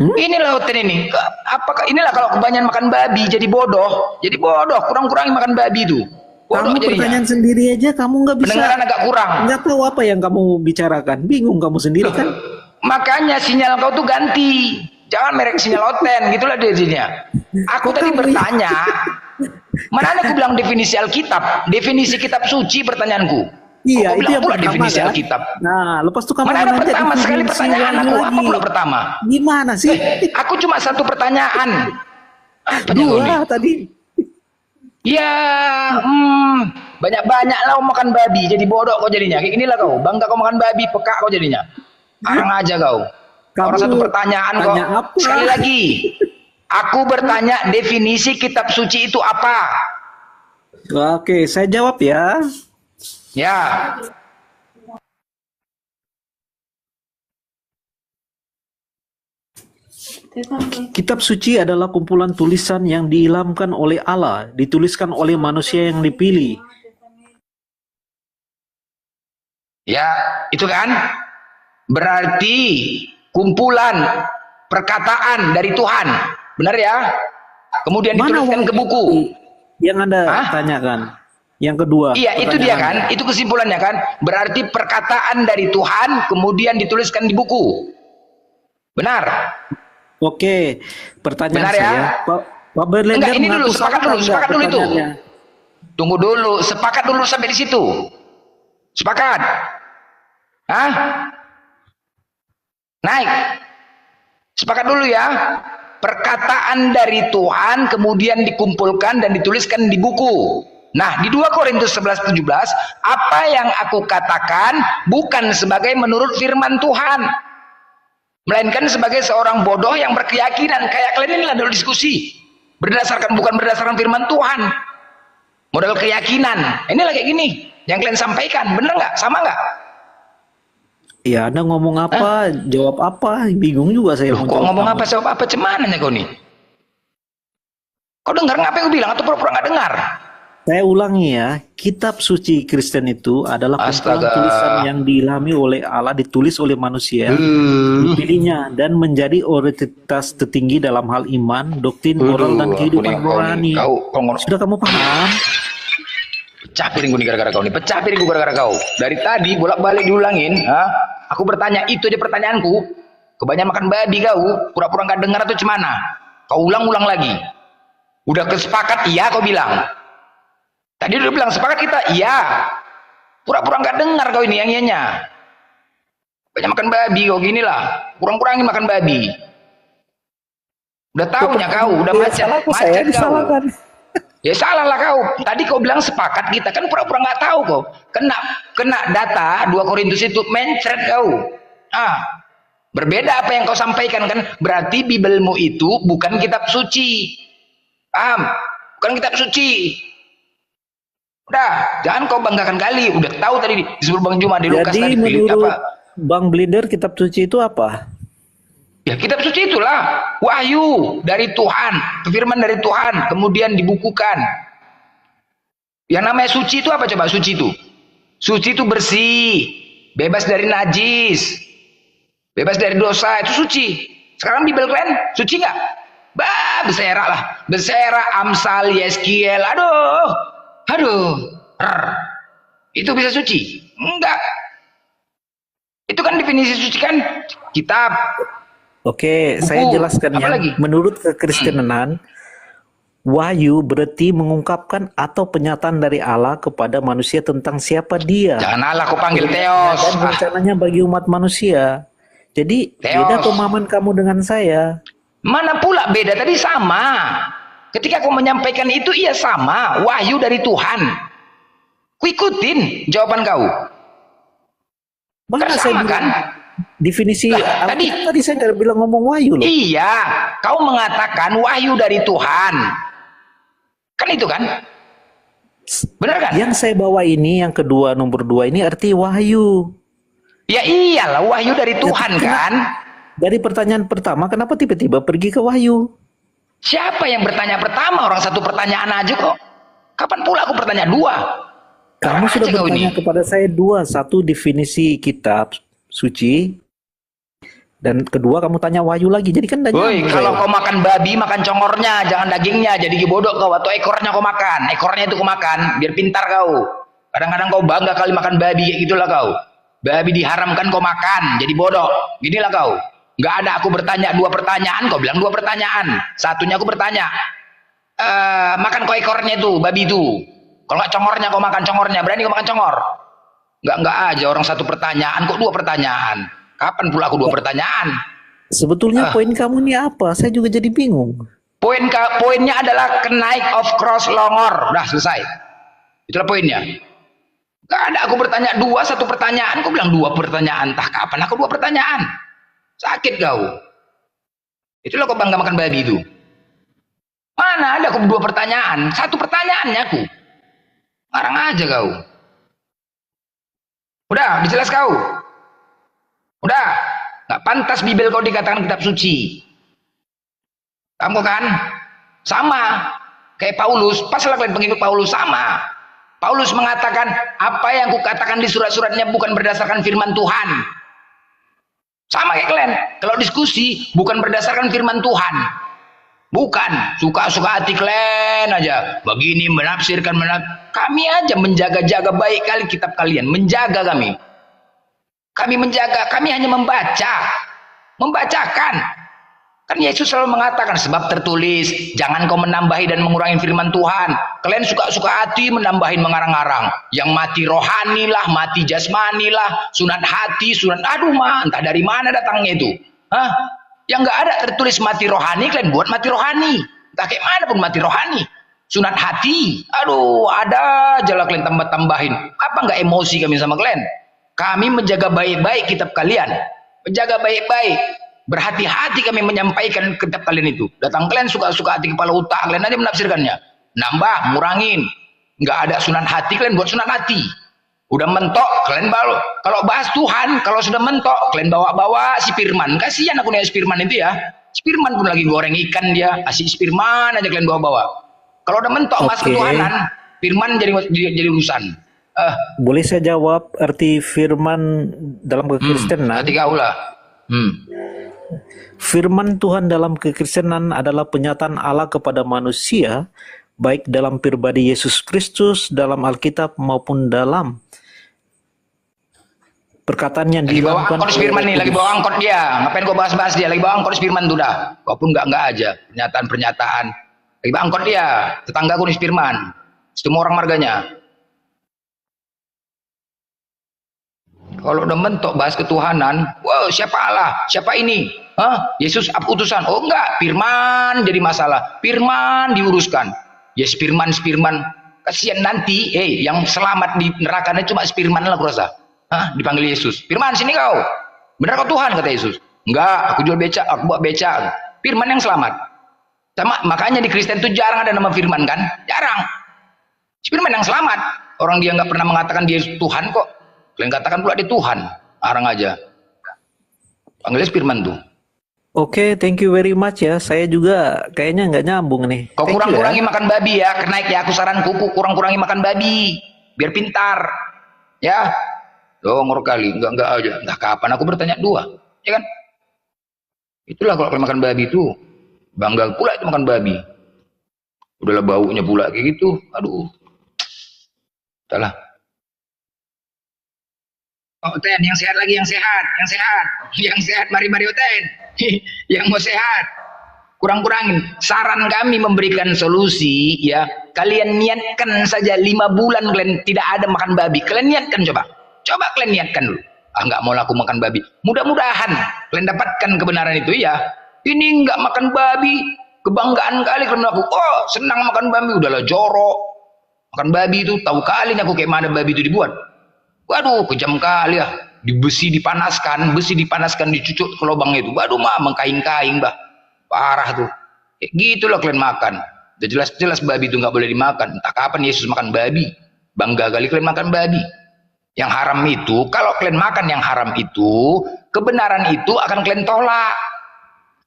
Inilah hotel ini. Apakah inilah kalau kebanyakan makan babi jadi bodoh. Jadi bodoh, kurang-kurangi makan babi itu. Bodoh Kamu jadinya. pertanyaan sendiri aja kamu nggak bisa. Pendengaran agak kurang. Nggak tahu apa yang kamu bicarakan. Bingung kamu sendiri kan? Makanya sinyal kau tuh ganti. Jangan merek sinyal Oten, gitulah jadinya. Aku tadi bertanya, mana ada aku bilang definisi Alkitab, definisi kitab suci pertanyaanku. Iya, Kok itu yang pula pertama definisi kan? Alkitab. Nah, lepas itu kamu Mana ada menanyakan pertama sekali definisi pertanyaan wahyu aku, apa lagi. pula pertama? Gimana sih? Aku cuma satu pertanyaan. Apa kau nih? Dua tadi. Ya, banyak-banyak lah makan babi, jadi bodoh kau jadinya. Kayak inilah kau, bangga kau makan babi, peka kau jadinya. Arang aja kau. Kamu Orang satu pertanyaan kok. tanya apa? Sekali lagi, aku bertanya definisi kitab suci itu apa? Oke, saya jawab ya. Ya, Kitab suci adalah kumpulan tulisan yang diilhamkan oleh Allah, dituliskan oleh manusia yang dipilih. ya, itu kan berarti kumpulan perkataan dari Tuhan, benar ya? Kemudian dituliskan ke buku. Yang Anda Hah? tanyakan? Yang kedua. Iya, itu dia pertanyaan kan, itu kesimpulannya kan. Berarti perkataan dari Tuhan kemudian dituliskan di buku. Benar? Oke, pertanyaan Benar ya? saya. Pak Berlender Enggak, ini dulu, mengaku sepakat salah dulu, enggak sepakat dulu itu. pertanyaannya? Tunggu dulu, sepakat dulu sampai di situ. Sepakat? Hah? Naik. Sepakat dulu ya. Perkataan dari Tuhan kemudian dikumpulkan dan dituliskan di buku. Nah, di 2 Korintus 11:17, apa yang aku katakan bukan sebagai menurut firman Tuhan, melainkan sebagai seorang bodoh yang berkeyakinan. Kayak kalian inilah dulu diskusi. Bukan berdasarkan firman Tuhan. Modal keyakinan. Inilah kayak gini yang kalian sampaikan. Bener nggak? Sama nggak? Ya, Anda ngomong apa, jawab apa, bingung juga saya. Loh, kok ngomong apa, jawab apa, cemananya kau nih? Kau dengar nggak apa yang aku bilang atau pura-pura nggak dengar? Saya ulangi ya, kitab suci Kristen itu adalah kumpulan Astaga. tulisan yang diilhami oleh Allah, ditulis oleh manusia, dipilihnya dan menjadi otoritas tertinggi dalam hal iman, doktrin, moral dan kehidupan rohani. Sudah kamu paham? Pecah piringku nih gara-gara kau nih. Pecah piringku gara-gara kau. Dari tadi bolak-balik diulangin. Aku bertanya, itu aja pertanyaanku. Kebanyakan makan babi kau. Pura-pura nggak dengar atau cemana? Kau ulang-ulang lagi. Udah kesepakat iya kau bilang. Tadi udah bilang sepakat kita iya. Pura-pura nggak dengar kau ini yang ianya. Banyak makan babi kau gini lah. Kurang-kurangin makan babi. Udah tahunya kau. Udah macet. Macet kau. Ya salah lah kau. Tadi kau bilang sepakat, kita kan pura-pura nggak tahu kau. Kena data 2 Korintus itu mencret kau. Berbeda apa yang kau sampaikan kan? Berarti Bibelmu itu bukan kitab suci. Paham? Bukan kitab suci. Udah, jangan kau banggakan kali. Udah tahu tadi disebut Bang Juma di Lukas Jadi tadi menurut apa? Bang Blinder, kitab suci itu apa? Ya kitab suci itulah wahyu dari Tuhan, firman dari Tuhan, kemudian dibukukan. Yang namanya suci itu apa coba? Suci itu bersih, bebas dari najis, bebas dari dosa, itu suci. Sekarang Bibel kalian suci nggak? Berserak lah, berserak Amsal, Yeskiel, aduh, itu bisa suci? Enggak. Itu kan definisi suci kan kitab. Oke, saya jelaskan ya. Lagi? Menurut kekristenan, wahyu berarti mengungkapkan atau penyataan dari Allah kepada manusia tentang siapa dia. Jangan Allah kau panggil Theos. Dan rencananya bagi umat manusia. Jadi, Theos. beda pemahaman kamu dengan saya. Mana pula beda, tadi sama. Ketika kau menyampaikan itu, iya sama. Wahyu dari Tuhan. Ku ikutin jawaban kau. Mana Kan saya sama bilang, kan? definisi Lah, tadi saya tidak bilang ngomong wahyu loh. iya, kau mengatakan wahyu dari Tuhan. Kan itu kan? Benar kan? Yang saya bawa ini, yang kedua, nomor 2 ini arti wahyu. Ya iyalah, wahyu dari Tuhan kan? Dari pertanyaan pertama, kenapa tiba-tiba pergi ke wahyu? Siapa yang bertanya pertama? Orang satu pertanyaan aja kok. Kapan pula aku bertanya 2? Kamu sudah bertanya kepada saya 2. Satu, definisi kitab suci. Dan kedua, kamu tanya wahyu lagi. Jadi kan woi, kalau kau makan babi, makan congornya, jangan dagingnya. Jadi bodoh kau. Atau ekornya kau makan. Ekornya itu kau makan, biar pintar kau. Kadang-kadang kau bangga kali makan babi, kayak gitulah kau. Babi diharamkan kau makan, jadi bodoh. Ginilah kau. Nggak ada aku bertanya 2 pertanyaan, kau bilang 2 pertanyaan. Satunya aku bertanya, makan kau ekornya itu, babi itu. Kalau nggak congornya, kau makan congornya. Berani kau makan congor? Nggak aja orang 1 pertanyaan, kok 2 pertanyaan. Kapan pula aku 2 pertanyaan? Sebetulnya poin kamu ini apa? Saya juga jadi bingung. Poinnya adalah kenaik of cross longor. Udah selesai. Itulah poinnya. Nggak ada aku bertanya 1 pertanyaan. Kau bilang 2 pertanyaan. Entah kapan aku 2 pertanyaan. Sakit kau. Itulah kau bangga makan babi itu. Mana ada aku 2 pertanyaan? 1 pertanyaannya aku. Marang aja kau. Udah, dijelas kau. Udah, nggak pantas Bibel kau dikatakan kitab suci. Kamu kan sama kayak Paulus. Pasal kalian pengikut Paulus sama. Paulus mengatakan apa yang kukatakan di surat-suratnya bukan berdasarkan firman Tuhan. Sama kayak kalian. Kalau diskusi bukan berdasarkan firman Tuhan. Bukan suka-suka hati kalian aja. Begini menafsirkan kami aja menjaga-jaga baik kali kitab kalian. Menjaga kami. Kami menjaga, kami hanya membacakan. Kan Yesus selalu mengatakan, sebab tertulis, jangan kau menambahi dan mengurangi firman Tuhan. Kalian suka-suka hati menambahin mengarang-arang. Yang mati rohani lah, mati jasmani lah, sunat hati, entah dari mana datangnya itu. Yang nggak ada tertulis mati rohani, kalian buat mati rohani. Entah kayak mana pun mati rohani. Sunat hati, ada aja lah kalian tambah-tambahin. Apa nggak emosi kami sama kalian? Kami menjaga baik-baik kitab kalian. Menjaga baik-baik. Berhati-hati kami menyampaikan kitab kalian itu. Datang kalian suka-suka hati kepala otak. Kalian aja menafsirkannya. Nambah, ngurangin. Nggak ada sunat hati, kalian buat sunat hati. Udah mentok, kalian bawa. Kalau bahas Tuhan, kalau sudah mentok, kalian bawa-bawa si Firman. Kasihan aku nih si Firman itu ya. Si Firman pun lagi goreng ikan dia. Si Firman aja kalian bawa-bawa. Kalau udah mentok mas ketuhanan, Firman jadi urusan. Boleh saya jawab arti firman dalam kekristenan? Nanti kau lah. Firman Tuhan dalam kekristenan adalah penyataan Allah kepada manusia, baik dalam pribadi Yesus Kristus, dalam Alkitab maupun dalam perkataan yang lagi bawa dilakukan. angkot Firman nih, lagi bawa angkot dia. Ngapain kau bahas-bahas dia? Lagi bawa angkot Firman tuh dah. Walaupun nggak aja pernyataan-pernyataan. Lagi bawa angkot dia. Tetanggaku nih Firman. Semua orang marganya. Kalau udah mentok bahas ketuhanan, wow, siapa Allah? Siapa ini? Yesus utusan? Oh enggak, Firman jadi masalah. Firman diuruskan. Ya Firman, kasihan nanti, yang selamat di nerakanya cuma Firman lah aku rasa. Dipanggil Yesus, Firman sini kau, benar kau Tuhan, kata Yesus. Enggak, aku jual beca, aku buat beca. Firman yang selamat. Sama, makanya di Kristen itu jarang ada nama Firman kan, jarang. Firman yang selamat, orang dia nggak pernah mengatakan dia Tuhan kok. Kalian katakan pula dia Tuhan, arang aja. Panggilnya Firman tuh. Oke, thank you very much ya. Saya juga kayaknya nggak nyambung nih. Kau Thank you kurang-kurangi ya. makan babi ya, kenaik ya, aku saran kuku kurang-kurangi makan babi, biar pintar, ya. Ngor kali, enggak aja, entah kapan aku bertanya dua, ya kan? Itulah kalau kalian makan babi itu, bangga pula itu makan babi. Udahlah baunya pula kayak gitu, aduh. Salah. Oh, Ten, yang sehat lagi, yang sehat, mari Oten, yang mau sehat. Kurang-kurangin. Saran kami memberikan solusi, ya. Kalian niatkan saja 5 bulan kalian tidak ada makan babi. Kalian niatkan coba kalian niatkan dulu. Nggak mau laku makan babi. Mudah-mudahan kalian dapatkan kebenaran itu ya. Ini nggak makan babi, kebanggaan kali kalian aku. Oh, senang makan babi, udahlah jorok. Makan babi itu tahu kali aku kayak mana babi itu dibuat. Waduh, kejam kali ya. Besi dipanaskan, dicucuk ke lubang itu. Waduh, mengkaing-kaing, bah. Parah tuh. Kayak gitulah kalian makan. Udah jelas-jelas babi itu nggak boleh dimakan. Entah kapan Yesus makan babi. Bangga kali kalian makan babi. Yang haram itu, kalau kalian makan yang haram itu, kebenaran itu akan kalian tolak.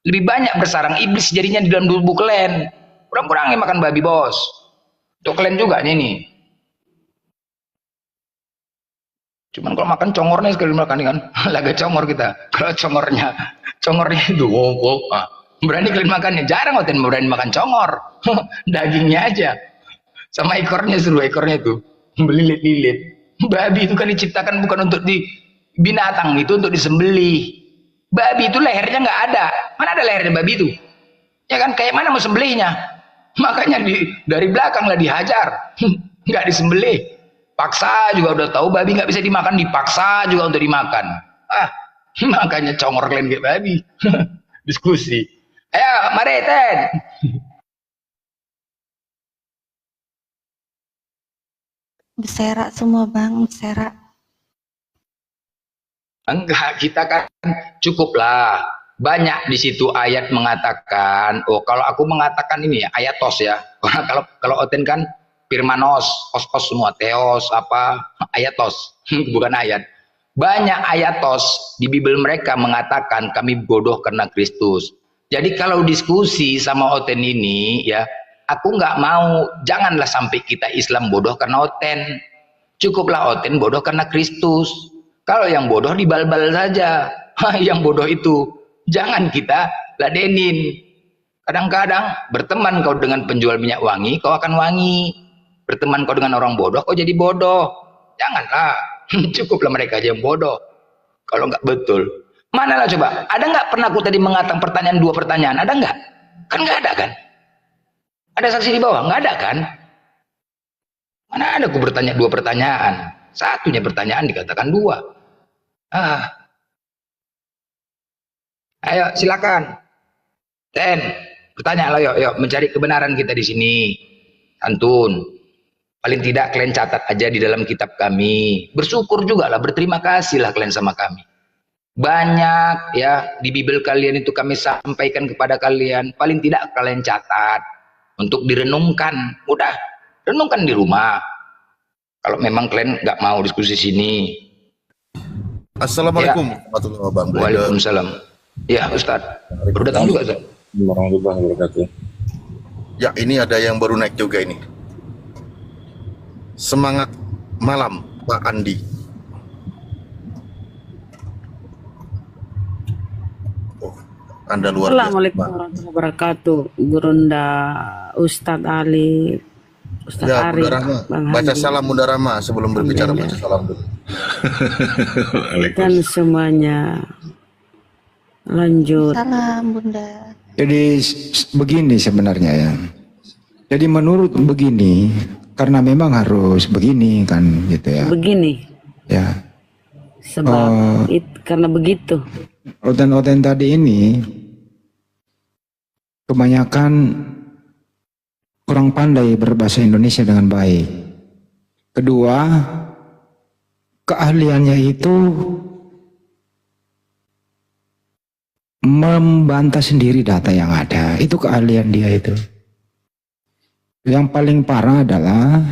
Lebih banyak bersarang iblis jadinya di dalam tubuh kalian. Kurang-kurangi makan babi, bos. Untuk kalian juga nih. Cuman kalau makan congornya sekali makan kan, laga congor kita. Kalau congornya itu, berani kalian makannya. Jarang Oten berani makan congor. Dagingnya aja. Sama ekornya ekornya itu. Melilit-lilit. Babi itu kan diciptakan bukan untuk di binatang, itu untuk disembelih. Babi itu lehernya nggak ada. Mana ada lehernya babi itu? Ya kan, kayak mana mau sembelihnya? Makanya dari belakang lah dihajar. Nggak disembelih. Paksa juga udah tahu babi nggak bisa dimakan, dipaksa juga untuk dimakan. Makanya congor kalian kayak babi. Diskusi. Ayo, mari Ten. Berserak semua bang, berserak. Enggak, kita kan cukuplah. Banyak di situ ayat mengatakan, kalau aku mengatakan ini ya, ayatos ya. Kalau Oten kan firmanos, os semua, teos, ayatos, bukan ayat. Banyak ayatos di Bible mereka mengatakan kami bodoh karena Kristus. Jadi kalau diskusi sama Oten ini ya, aku nggak mau, janganlah sampai kita Islam bodoh karena Oten. Cukuplah Oten bodoh karena Kristus. Kalau yang bodoh dibal-bal saja. Yang bodoh itu jangan kita ladenin. Kadang-kadang berteman kau dengan penjual minyak wangi, kau akan wangi. Berteman kau dengan orang bodoh, kau jadi bodoh. Janganlah. Cukuplah mereka aja yang bodoh. Kalau nggak betul. Manalah coba. Ada nggak pernah aku tadi mengatakan pertanyaan 2 pertanyaan? Ada nggak? Kan nggak ada kan? Ada saksi di bawah? Nggak ada kan? Mana ada aku bertanya 2 pertanyaan? Satunya pertanyaan dikatakan 2. Ayo silakan. Ten, bertanya lah yuk, mencari kebenaran kita di sini. Santun. Paling tidak kalian catat aja di dalam kitab kami. Bersyukur juga lah, berterima kasih lah kalian sama kami. Banyak ya di Bible kalian itu kami sampaikan kepada kalian. Paling tidak kalian catat untuk direnungkan. Udah, renungkan di rumah. Kalau memang kalian nggak mau diskusi sini. Assalamualaikum warahmatullahi wabarakatuh. Waalaikumsalam. Ya Ustaz, baru datang juga Ustaz. Warahmatullahi wabarakatuh. Ya, ini ada yang baru naik juga ini. Semangat malam Pak Andi. Oh, Anda luar biasa. Assalamualaikum warahmatullahi wabarakatuh. Gurunda Ustadz Ali, Ustadz Ya, Ari, Bunda Rahma. Bang Baca Hadi, salam Bunda Rahma sebelum berbicara, baca salam dulu. dan semuanya. Lanjut. Salam bunda. Jadi begini sebenarnya ya. Jadi menurut begini, karena memang harus begini kan gitu ya. Begini, Ya. sebab karena begitu. Oten-oten tadi ini kebanyakan kurang pandai berbahasa Indonesia dengan baik. Kedua, keahliannya itu membantah sendiri data yang ada. Itu keahlian dia itu. Yang paling parah adalah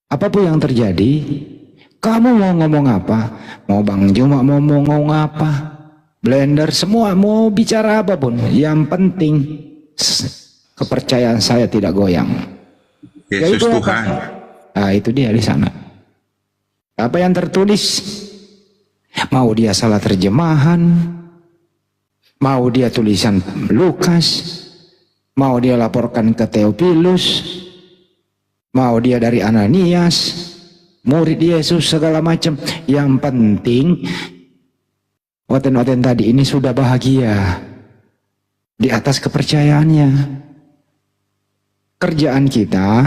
apapun yang terjadi, kamu mau ngomong apa, mau Bang Juma mau ngomong apa, Blender semua mau bicara apapun, yang penting kepercayaan saya tidak goyang. Yesus Yaitu Tuhan. Nah, itu dia di sana. Apa yang tertulis, mau dia salah terjemahan, mau dia tulisan Lukas, mau dia laporkan ke Theophilus, mau dia dari Ananias, murid Yesus segala macam. Yang penting Waten-waten tadi ini sudah bahagia di atas kepercayaannya. Kerjaan kita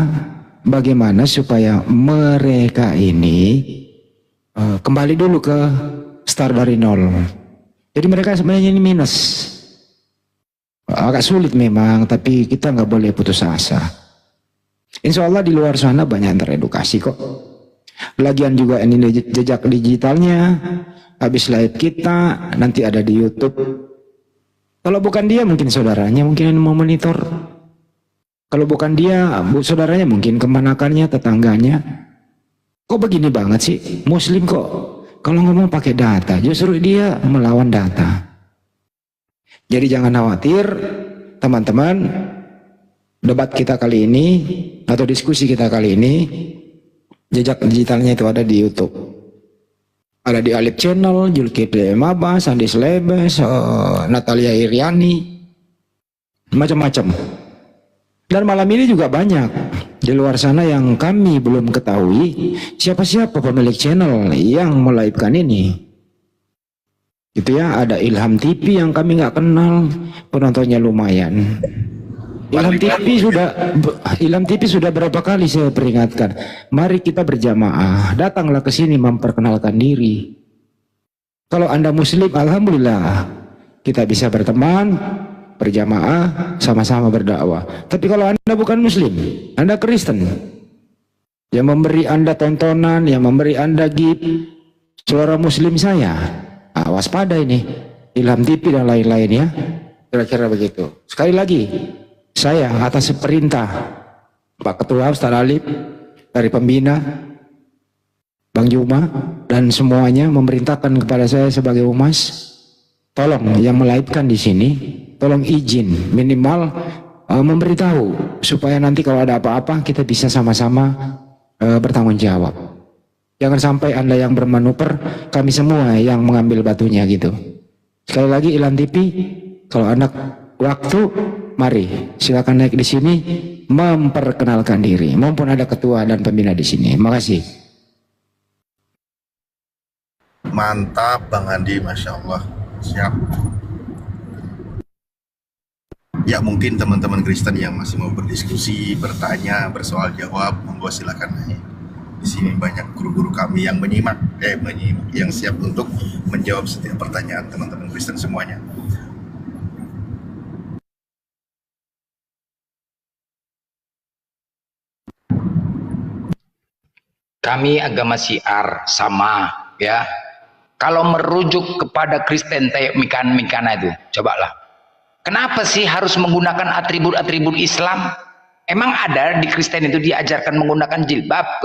bagaimana supaya mereka ini kembali dulu ke start dari nol. Jadi mereka sebenarnya ini minus. Agak sulit memang, tapi kita nggak boleh putus asa. Insya Allah di luar sana banyak yang teredukasi kok. Lagian juga ini jejak digitalnya, habis live kita nanti ada di YouTube. Kalau bukan dia mungkin saudaranya mungkin yang mau monitor. Kalau bukan dia saudaranya mungkin kemanakannya, tetangganya. Kok begini banget sih Muslim kok kalau ngomong pakai data, justru dia melawan data. Jadi jangan khawatir teman-teman, debat kita kali ini atau diskusi kita kali ini, jejak digitalnya itu ada di YouTube. Ada di Alif Channel, Julkifli Mabas, Andi Slebes, Natalia Iriani, macam-macam. Dan malam ini juga banyak di luar sana yang kami belum ketahui siapa-siapa pemilik channel yang melive-kan ini. Gitu ya, ada Ilham TV yang kami nggak kenal, penontonnya lumayan. Ilham TV sudah berapa kali saya peringatkan, mari kita berjamaah, datanglah ke sini memperkenalkan diri. Kalau Anda Muslim, alhamdulillah kita bisa berteman, berjamaah, sama-sama berdakwah. Tapi kalau Anda bukan Muslim, Anda Kristen, yang memberi Anda tontonan, yang memberi Anda gift, saudara Muslim saya, waspada ini, Ilham TV dan lain-lain ya, kira-kira begitu. Sekali lagi, saya atas perintah Pak Ketua Ustaz Alif dari pembina Bang Juma dan semuanya memerintahkan kepada saya sebagai umas, tolong yang melive-kan di sini, tolong izin minimal memberitahu supaya nanti kalau ada apa-apa kita bisa sama-sama bertanggung jawab. Jangan sampai Anda yang bermanuver, kami semua yang mengambil batunya gitu. Sekali lagi Ilham TV, kalau anak waktu, mari silakan naik di sini memperkenalkan diri. Maupun ada ketua dan pembina di sini. Makasih. Mantap Bang Andi, Masya Allah. Siap. Ya mungkin teman-teman Kristen yang masih mau berdiskusi, bertanya, bersoal jawab, monggo silakan. Di sini banyak guru-guru kami yang menyimak, yang siap untuk menjawab setiap pertanyaan teman-teman Kristen semuanya. Kami agama Syiar sama ya. Kalau merujuk kepada Kristen Mikana itu, cobalah. Kenapa sih harus menggunakan atribut-atribut Islam? Emang ada di Kristen itu diajarkan menggunakan jilbab?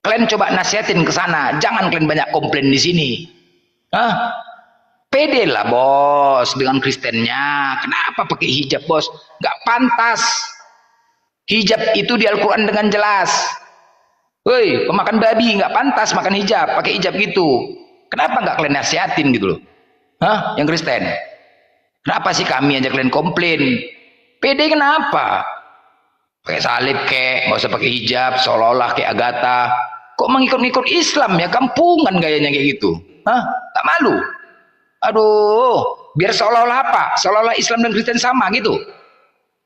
Kalian coba nasihatin ke sana, jangan kalian banyak komplain di sini. Pede lah bos dengan Kristennya. Kenapa pakai hijab bos? Gak pantas. Hijab itu di Al-Quran dengan jelas. Woi, pemakan babi nggak pantas makan hijab, pakai hijab gitu. Kenapa nggak kalian nasihatin gitu loh? Yang Kristen. Kenapa sih kami aja kalian komplain? Pede kenapa? Pakai salib kek, nggak usah pakai hijab, seolah-olah kayak Agatha. Kok mengikut-ikut Islam ya, kampungan gayanya kayak gitu. Tak malu? Aduh, biar seolah-olah apa? Seolah-olah Islam dan Kristen sama gitu.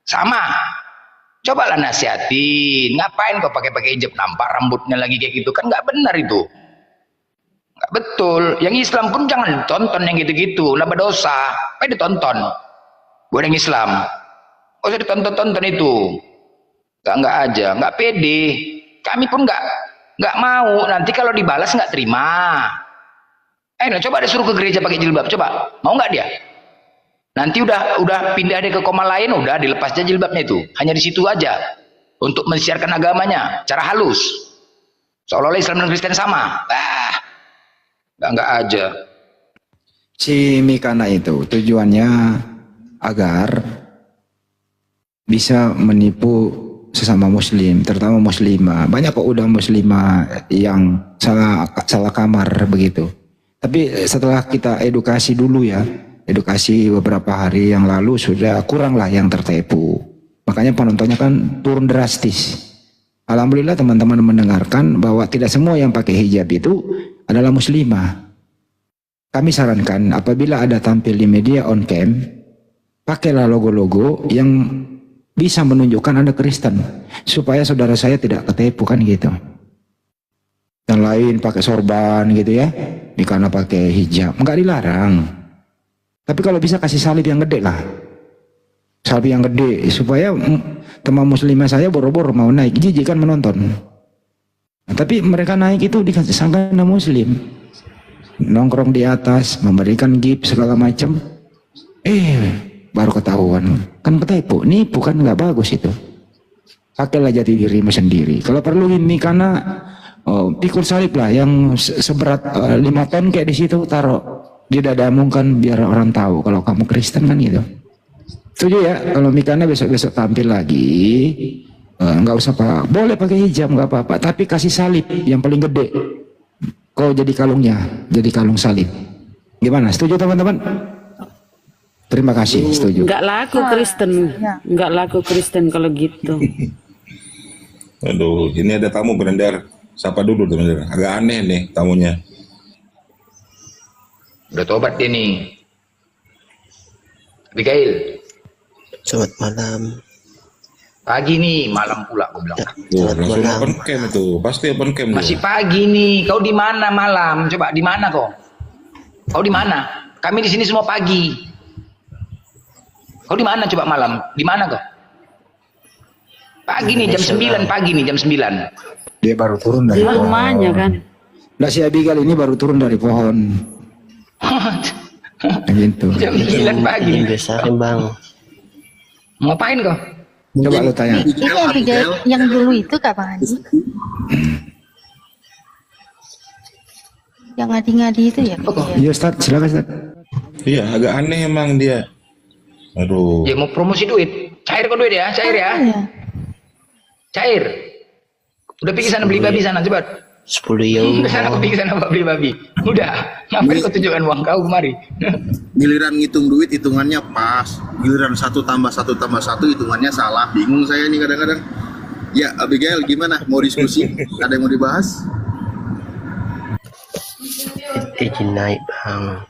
Sama. Cobalah nasihatin, ngapain kau pakai hijab, nampak rambutnya lagi kayak gitu, kan nggak benar itu, nggak betul. Yang Islam pun jangan ditonton yang gitu-gitu, lah berdosa, apa ditonton? Buat yang Islam, usah ditonton-tonton itu. Nggak aja, nggak pede. Kami pun nggak mau. Nanti kalau dibalas nggak terima. Coba deh suruh ke gereja pakai jilbab, coba. Mau nggak dia? Nanti udah pindah deh ke koma lain, udah dilepas aja jilbabnya itu. Hanya di situ aja untuk mensiarkan agamanya, cara halus. Seolah-olah Islam dan Kristen sama. Nggak aja. Si Mikana itu tujuannya agar bisa menipu sesama muslim, terutama muslimah. Banyak kok udah muslimah yang salah kamar begitu. Tapi setelah kita edukasi dulu ya, edukasi beberapa hari yang lalu sudah kurang lah yang tertipu. Makanya penontonnya kan turun drastis. Alhamdulillah teman-teman mendengarkan bahwa tidak semua yang pakai hijab itu adalah muslimah. Kami sarankan apabila ada tampil di media on cam, pakailah logo-logo yang bisa menunjukkan Anda Kristen, supaya saudara saya tidak ketipu kan gitu. Yang lain pakai sorban gitu ya, karena pakai hijab, enggak dilarang. Tapi kalau bisa kasih salib yang gede lah, salib yang gede, supaya teman muslimah saya boro-boro mau naik, jijik kan menonton. Nah, tapi mereka naik itu disangka muslim, nongkrong di atas, memberikan gift segala macam. Baru ketahuan, kan ketipu, nipu kan nggak bagus itu. Pakailah jati dirimu sendiri. Kalau perlu ini karena pikul salib lah yang seberat 5 ton kayak di situ, taruh di dadamu kan biar orang tahu kalau kamu Kristen kan gitu. Setuju ya? Kalau Mikana besok-besok tampil lagi, nggak usah pak, boleh pakai hijab nggak apa-apa, tapi kasih salib yang paling gede. Kau jadi kalungnya, jadi kalung salib. Gimana? Setuju teman-teman? Terima kasih, setuju. Nggak laku Kristen, nggak laku Kristen kalau gitu. Aduh, ini ada tamu beredar. Sapa dulu teman-teman. Agak aneh nih tamunya. Udah tobat dia nih. Abigail. Selamat malam. Pagi nih, malam pula aku bilang. Langsung open cam itu, pasti open cam. Masih pagi nih. Kau di mana malam? Coba di mana kau? Kau di mana? Kami di sini semua pagi. Kau di mana coba malam? Di mana kau? Pagi nih jam 9 pagi nih jam 9. Dia baru turun dari pohon. Rumahnya kan. Nah si Abigail ini baru turun dari pohon. Gitu. Jam 9 pagi. Biasa bang. Mau ngapain kau? Coba lu tanya. Ini Abigail yang dulu itu Kak Bang Haji? Yang ngadi-ngadi itu ya? Iya Ustaz, silakan Ustaz. Iya, agak aneh emang dia. Aduh. Ya mau promosi duit. Cair kok duit ya, cair ya. Cair. Udah pergi sana beli babi sana coba. 10 euro. Udah sana kau pergi sana beli babi. Udah. Ngapain kau tunjukkan uang kau kemari? Giliran ngitung duit hitungannya pas. Giliran 1 tambah 1 tambah 1 hitungannya salah. Bingung saya nih kadang-kadang. Ya Abigail gimana? Mau diskusi? Ada yang mau dibahas? Izin naik bang.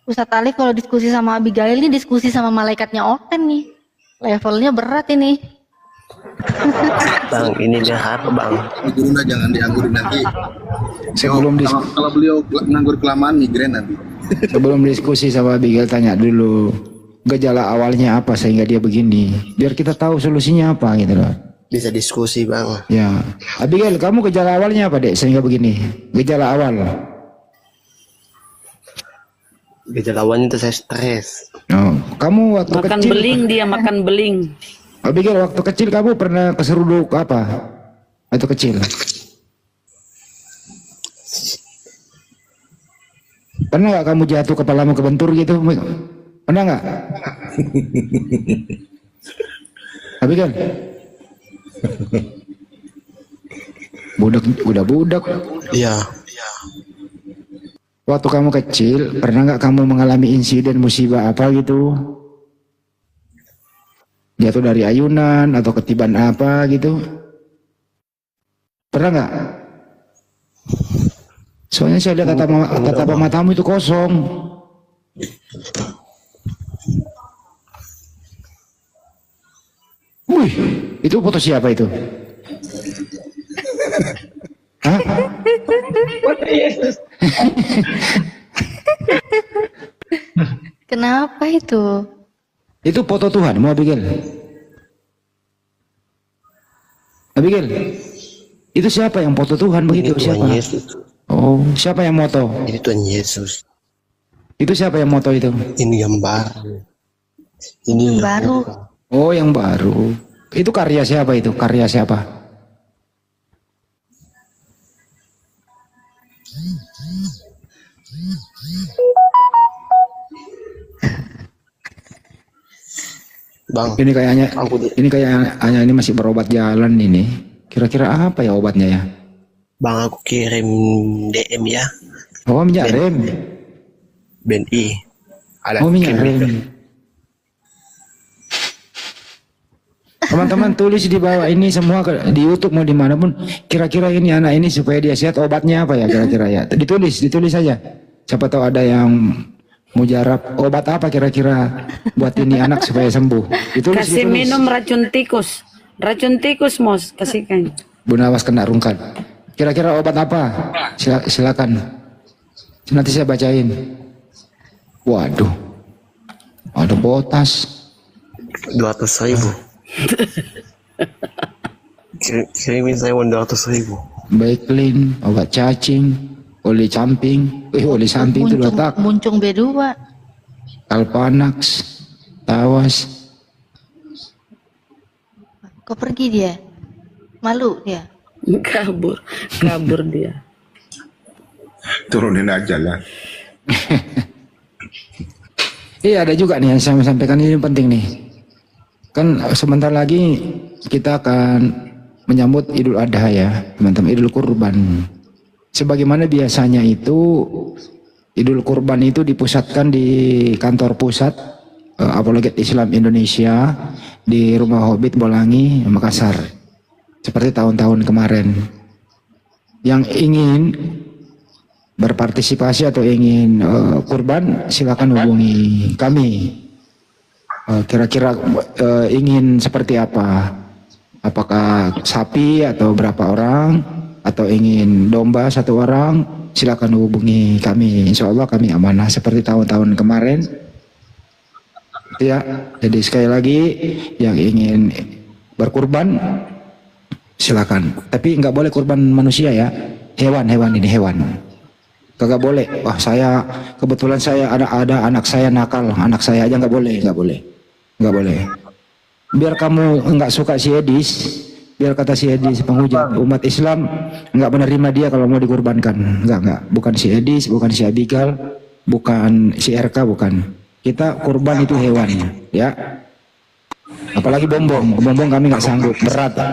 Ustadz Ali kalau diskusi sama Abigail ini diskusi sama malaikatnya Oten nih. Levelnya berat ini. Bang, ini dia harap bang. Gurunda jangan dianggurin nanti. Sebelum kalau beliau nganggur kelamaan migrain nanti. Sebelum diskusi sama Abigail tanya dulu gejala awalnya apa sehingga dia begini. Biar kita tahu solusinya apa gitu loh. Bisa diskusi bang. Ya, Abigail kamu gejala awalnya apa dek sehingga begini? Gejala awal. Gejala awalnya itu saya stres. Oh, kamu waktu Makan kecil beling dia, makan beling. Abigail waktu kecil kamu pernah keseruduk apa? Waktu kecil. Pernah nggak kamu jatuh kepalamu kebentur gitu? Pernah nggak? Abigail. Udah budak. Iya. Waktu kamu kecil, pernah nggak kamu mengalami insiden musibah apa gitu? Jatuh dari ayunan atau ketiban apa gitu? Pernah nggak? Soalnya saya lihat tatap matamu itu kosong. Wih, itu foto siapa itu? Hah? Foto Yesus. Kenapa itu? Itu foto Tuhan, mau Abigail? Abigail, itu siapa yang foto Tuhan begitu? Ini Tuhan Siapa? Yesus. Oh, siapa yang moto? Ini Tuhan Yesus. Itu siapa yang moto itu? Ini yang baru. Ini Yang baru. Oh, yang baru. Itu karya siapa itu? Karya siapa? Bang. Ini kayaknya ini masih berobat jalan ini. Kira-kira apa ya obatnya ya? Bang, aku kirim DM ya. Oh, minyak rem. BNI. Oh, minyak rem. Teman-teman tulis di bawah ini semua di YouTube mau dimanapun. Kira-kira ini anak ini supaya dia sehat obatnya apa ya kira-kira ya? Ditulis saja. Siapa tahu ada yang mujarab obat apa kira-kira buat ini anak supaya sembuh. Kasih minum racun tikus. Racun tikus, Mos, kasihkan. Bu Nawas kena rungkat. Kira-kira obat apa? Silakan. Nanti saya bacain. Waduh. Ada potas. 200.000. Kirimin saya 200.000. Baiklin, obat cacing, oli camping. Oli samping itu letak. Muncung B2. Alpanax, tawas. Kok pergi dia? Malu dia? Kabur dia. Turunin aja lah. Iya, ada juga nih yang saya sampaikan, ini penting nih. Kan sebentar lagi kita akan menyambut Idul Adha ya, teman-teman, Idul Kurban. Sebagaimana biasanya itu Idul Kurban itu dipusatkan di kantor pusat Apologet Islam Indonesia di Rumah Hobbit Bolangi, Makassar. Seperti tahun-tahun kemarin. Yang ingin berpartisipasi atau ingin kurban, silakan hubungi kami. Kira-kira ingin seperti apa? Apakah sapi atau berapa orang? Atau ingin domba 1 orang? Silakan hubungi kami. Insya Allah kami amanah seperti tahun-tahun kemarin. Ya, jadi sekali lagi yang ingin berkurban silakan. Tapi nggak boleh kurban manusia ya. Hewan ini hewan. Kagak boleh. Wah, kebetulan saya ada anak saya nakal, anak saya aja nggak boleh. Biar kamu nggak suka si Edis, biar kata si Edis penghujat umat Islam nggak menerima dia kalau mau dikurbankan. Nggak. Bukan si Edis, bukan si Abigail, bukan si RK, bukan. Kita kurban itu hewan, ya. Apalagi bombong kami nggak sanggup,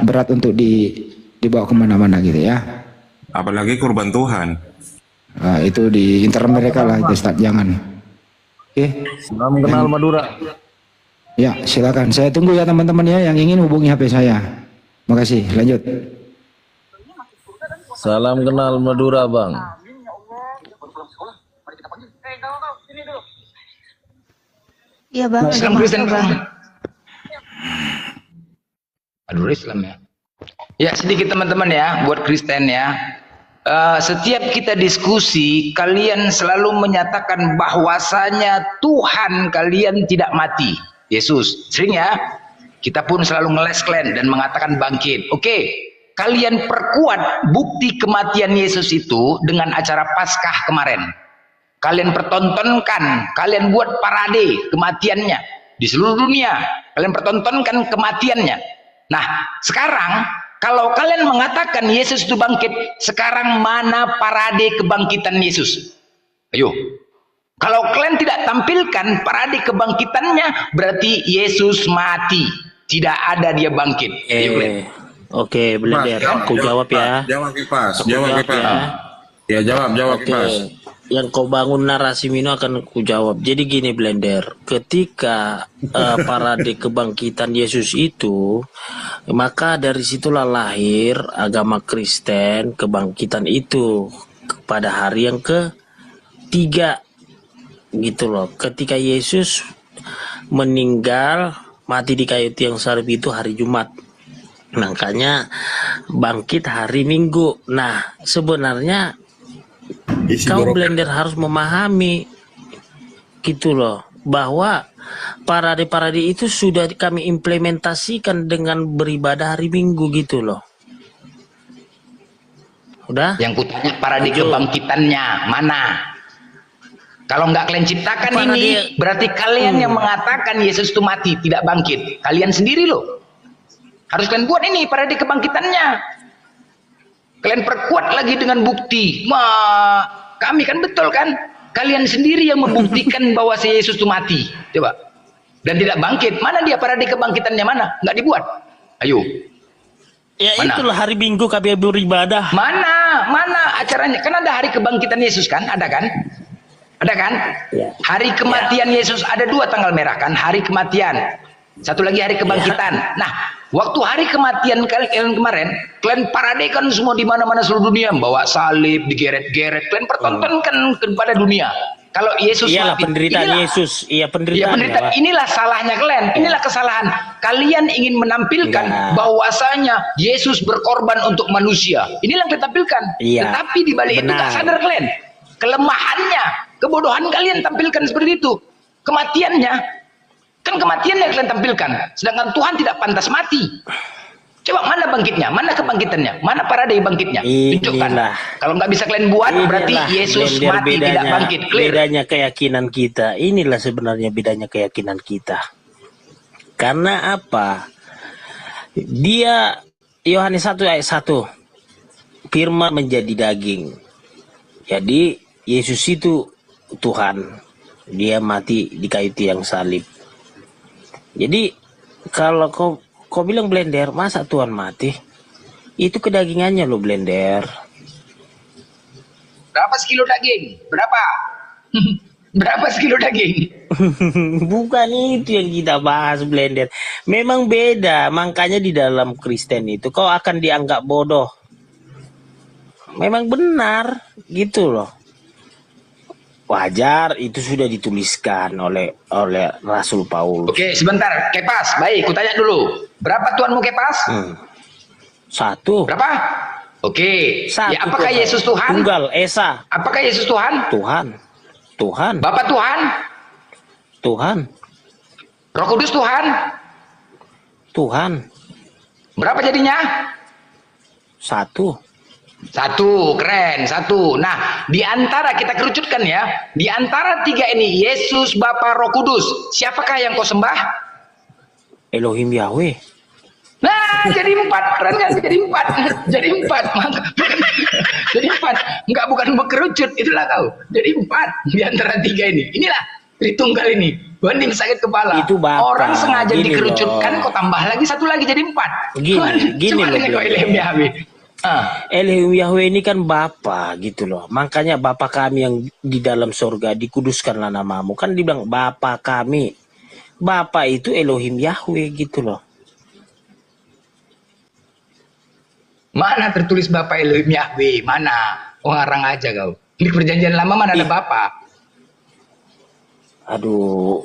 berat untuk dibawa kemana-mana gitu ya. Apalagi kurban Tuhan. Nah, itu di internet mereka lah itu, Ustaz, jangan. Oke. Salam kenal Madura. Ya, silakan. Saya tunggu ya teman-teman ya yang ingin hubungi HP saya. Makasih. Lanjut. Salam kenal Madura, Bang. Iya, Bang. Islam Kristen, Bang. Aduh, Islam ya. Ya, sedikit teman-teman ya, buat Kristen ya. Setiap kita diskusi, kalian selalu menyatakan bahwasanya Tuhan kalian tidak mati. Yesus, sering ya. Kita pun selalu ngeles kalian dan mengatakan bangkit. Oke, kalian perkuat bukti kematian Yesus itu dengan acara Paskah kemarin. Kalian pertontonkan, kalian buat parade kematiannya di seluruh dunia. Kalian pertontonkan kematiannya. Nah, sekarang kalau kalian mengatakan Yesus itu bangkit, sekarang mana parade kebangkitan Yesus? Ayo. Kalau kalian tidak tampilkan parade kebangkitannya, berarti Yesus mati. Tidak ada dia bangkit. Oke, Blender, aku jawab ya. Jawab Kipas. Ya, jawab Kipas. Yang kau bangun narasi Mino akan ku jawab. Jadi gini Blender, ketika parade kebangkitan Yesus itu, maka dari situlah lahir agama Kristen kebangkitan itu pada hari yang ke-3 gitu loh. Ketika Yesus meninggal mati di kayu tiang salib itu hari Jumat. Makanya bangkit hari Minggu. Nah, sebenarnya kau Blender harus memahami gitu loh, bahwa parade-parade itu sudah kami implementasikan dengan beribadah hari Minggu gitu loh. Udah? Yang kutanya parade kebangkitannya mana? Kalau nggak kalian ciptakan ini, berarti kalian yang mengatakan Yesus itu mati, tidak bangkit. Kalian sendiri loh. Harus kalian buat ini parade kebangkitannya. Kalian perkuat lagi dengan bukti. Kami kan betul kan? Kalian sendiri yang membuktikan bahwa si Yesus itu mati. Coba. Dan tidak bangkit. Mana dia parade kebangkitannya mana? Nggak dibuat. Ayo. Ya mana? Itulah hari Minggu kami beribadah. Mana acaranya? Kan ada hari kebangkitan Yesus kan? Ada kan? Ada kan? Ya. Hari kematian Yesus ada 2 tanggal merah kan? Hari kematian. Satu lagi hari kebangkitan. Nah, waktu hari kematian kalian kemarin, kalian paradekan semua di mana-mana seluruh dunia, bawa salib, digeret-geret, kalian pertontonkan kepada dunia. Kalau Yesus iyalah mati, penderitaan Yesus, penderitaan. Inilah salahnya kalian, inilah kesalahan. Kalian ingin menampilkan bahwasanya Yesus berkorban untuk manusia. Inilah yang kalian tampilkan. Tetapi di balik itu tak sadar kalian kelemahannya, kebodohan kalian tampilkan seperti itu. Kematiannya, kan kematiannya kalian tampilkan. Sedangkan Tuhan tidak pantas mati. Coba mana bangkitnya, mana kebangkitannya, mana parade bangkitnya? Tunjukkan. Kalau nggak bisa kalian buat, berarti Yesus mati tidak bangkit. Clear. Bedanya keyakinan kita. Inilah sebenarnya bedanya keyakinan kita. Karena apa? Dia Yohanes 1 ayat 1. Firman menjadi daging. Jadi Yesus itu Tuhan. Dia mati di kayu tiang salib. Jadi kalau kau bilang Blender, masa Tuhan mati? Itu kedagingannya loh Blender. Berapa sekilo daging? Berapa? Berapa sekilo daging? Bukan itu yang kita bahas Blender. Memang beda, makanya di dalam Kristen itu kau akan dianggap bodoh. Memang benar, gitu loh. Wajar, itu sudah dituliskan oleh Rasul Paulus. Oke, sebentar, Kepas. Baik, kutanya dulu. Berapa Tuhanmu, Kepas? 1. Berapa? Oke. 1. Ya, apakah Tuhan. Yesus Tuhan? Tunggal, Esa. Apakah Yesus Tuhan? Tuhan. Bapak Tuhan? Tuhan. Roh Kudus Tuhan? Tuhan. Berapa jadinya? 1. 1, keren, 1. Nah, di antara kita kerucutkan ya, di antara 3 ini, Yesus, Bapa, Roh Kudus, siapakah yang kau sembah? Elohim Yahweh. Nah, jadi 4, keren kan? Jadi 4, jadi 4, jadi 4. Enggak, bukan berkerucut, itulah kau. Jadi 4 di antara 3 ini. Inilah Tritunggal ini. Banding sakit kepala. Itu Bapak. Orang sengaja dikerucutkan, kau tambah lagi 1 lagi jadi 4. Gini loh. Elohim Yahweh. Elohim Yahweh ini kan Bapa gitu loh. Makanya Bapa kami yang di dalam surga, dikuduskanlah namamu. Kan dibilang Bapa kami. Bapa itu Elohim Yahweh gitu loh. Mana tertulis Bapa Elohim Yahweh? Mana? Ngarang aja kau. Di perjanjian lama mana ada Bapa? Aduh.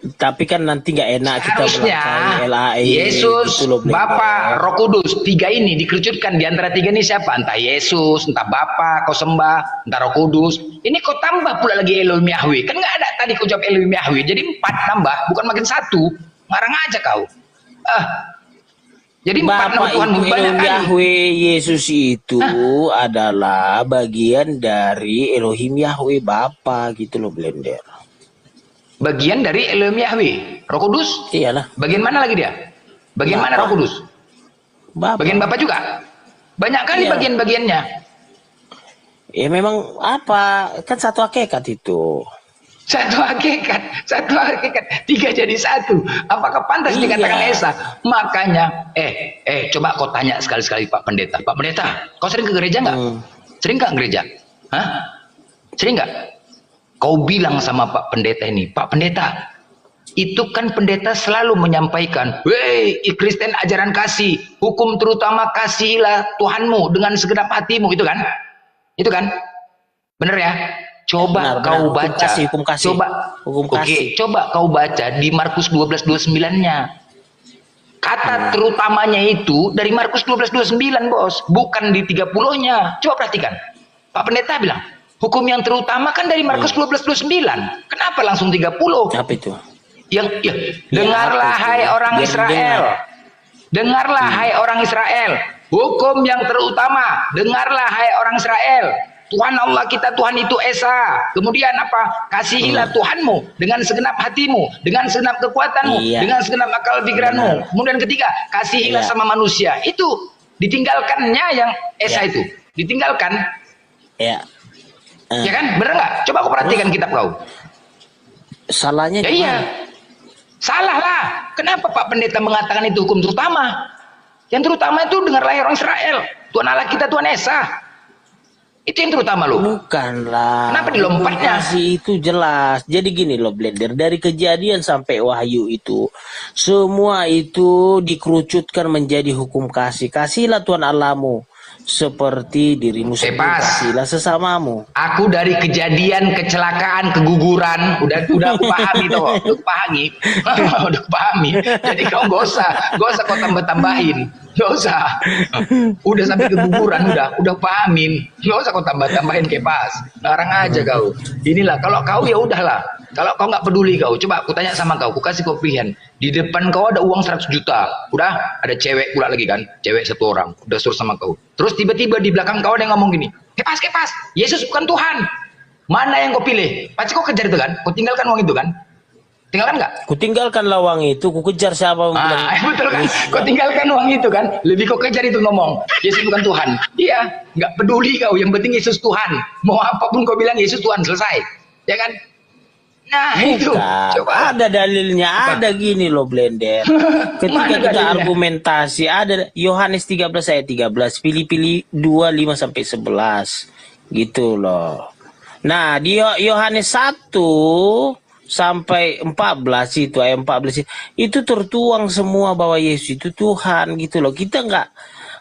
Tapi kan nanti nggak enak kita harusnya LAE, Yesus, Bapa, Roh Kudus, 3 ini dikerucutkan. Di antara 3 ini siapa? Entah Yesus, entah Bapa kau sembah, entah Roh Kudus. Ini kau tambah pula lagi Elohim Yahweh. Kan nggak ada tadi kau jawab Elohim Yahweh. Jadi 4 tambah, bukan makin 1. Ngarang aja kau. Jadi 4 nama Tuhan Elohim Yahweh Yesus itu adalah bagian dari Elohim Yahweh Bapa gitu loh Blender. Bagian dari Elohim Yahweh. Roh Kudus? Iyalah. Bagian mana lagi dia? Bagian mana Roh Kudus? Bagian Bapa juga? Banyak kali bagian-bagiannya. Ya memang apa? Kan satu hakikat itu. Satu hakikat. 3 jadi 1. Apakah pantas dikatakan Esa? Makanya, coba kau tanya sekali-sekali Pak Pendeta. Pak Pendeta, kau sering ke gereja nggak? Sering nggak gereja? Hah? Sering nggak? Kau bilang sama Pak Pendeta ini, Pak Pendeta, itu kan pendeta selalu menyampaikan, weh, Kristen ajaran kasih, hukum terutama kasihilah Tuhanmu dengan segenap hatimu, itu kan? Itu kan? Bener ya? Coba kau baca. Hukum kasih. Coba kau baca di Markus 12:29-nya. Kata terutamanya itu dari Markus 12:29, Bos, bukan di 30-nya. Coba perhatikan. Pak Pendeta bilang, hukum yang terutama kan dari Markus 12:29. Kenapa langsung 30? Apa itu? Dengarlah hai orang Israel. Dengarlah hai orang Israel. Hukum yang terutama, dengarlah hai orang Israel. Tuhan Allah kita, Tuhan itu Esa. Kemudian apa? Kasihilah Tuhanmu dengan segenap hatimu, dengan segenap kekuatanmu, dengan segenap akal pikiranmu. Kemudian ketiga, kasihilah sama manusia. Itu ditinggalkannya yang Esa itu. Ditinggalkan. Ya kan? Bener nggak? Coba kau perhatikan kitab kau. Salahnya ya iya. Salah lah. Kenapa Pak Pendeta mengatakan itu hukum terutama? Yang terutama itu dengarlah orang Israel. Tuhan Allah kita, Tuhan Esa. Itu yang terutama loh. Bukanlah. Kenapa dilompatnya? Itu jelas. Jadi gini loh Blender, dari Kejadian sampai Wahyu itu semua itu dikerucutkan menjadi hukum kasih. Kasihlah Tuhan Allahmu seperti dirimu sendiri, kasihlah sesamamu. Aku dari kejadian, kecelakaan, keguguran, udah aku pahami tuh, udah pahami. Jadi kau gak usah kau tambah-tambahin, gak usah. Udah sampai keguguran, udah pahamin, gak usah kau tambah-tambahin Kepas. Ngarang aja kau. Inilah kalau kau ya udahlah. Kalau kau nggak peduli kau, coba aku tanya sama kau, aku kasih kau pilihan. Di depan kau ada uang 100 juta, udah ada cewek pula lagi kan, cewek satu orang, udah suruh sama kau. Terus tiba-tiba di belakang kau ada yang ngomong gini, Kepas, Yesus bukan Tuhan. Mana yang kau pilih? Pasti kau kejar itu kan? Kau tinggalkan uang itu kan? Tinggalkan nggak? Ku tinggalkan uang itu, ku kejar siapa? Betul kan? Kau tinggalkan uang itu kan? Lebih kau kejar itu ngomong, Yesus bukan Tuhan. Iya, nggak peduli kau. Yang penting Yesus Tuhan. Mau apapun kau bilang Yesus Tuhan, selesai, ya kan? Nah itu coba ada dalilnya, ada gini loh Blender. Ketika kita argumentasi, ada Yohanes 13 ayat 13, Filipi 2:5-11 gitu loh. Nah di Yohanes 1 sampai 14 itu ayat 14 itu tertuang semua bahwa Yesus itu Tuhan gitu loh. Kita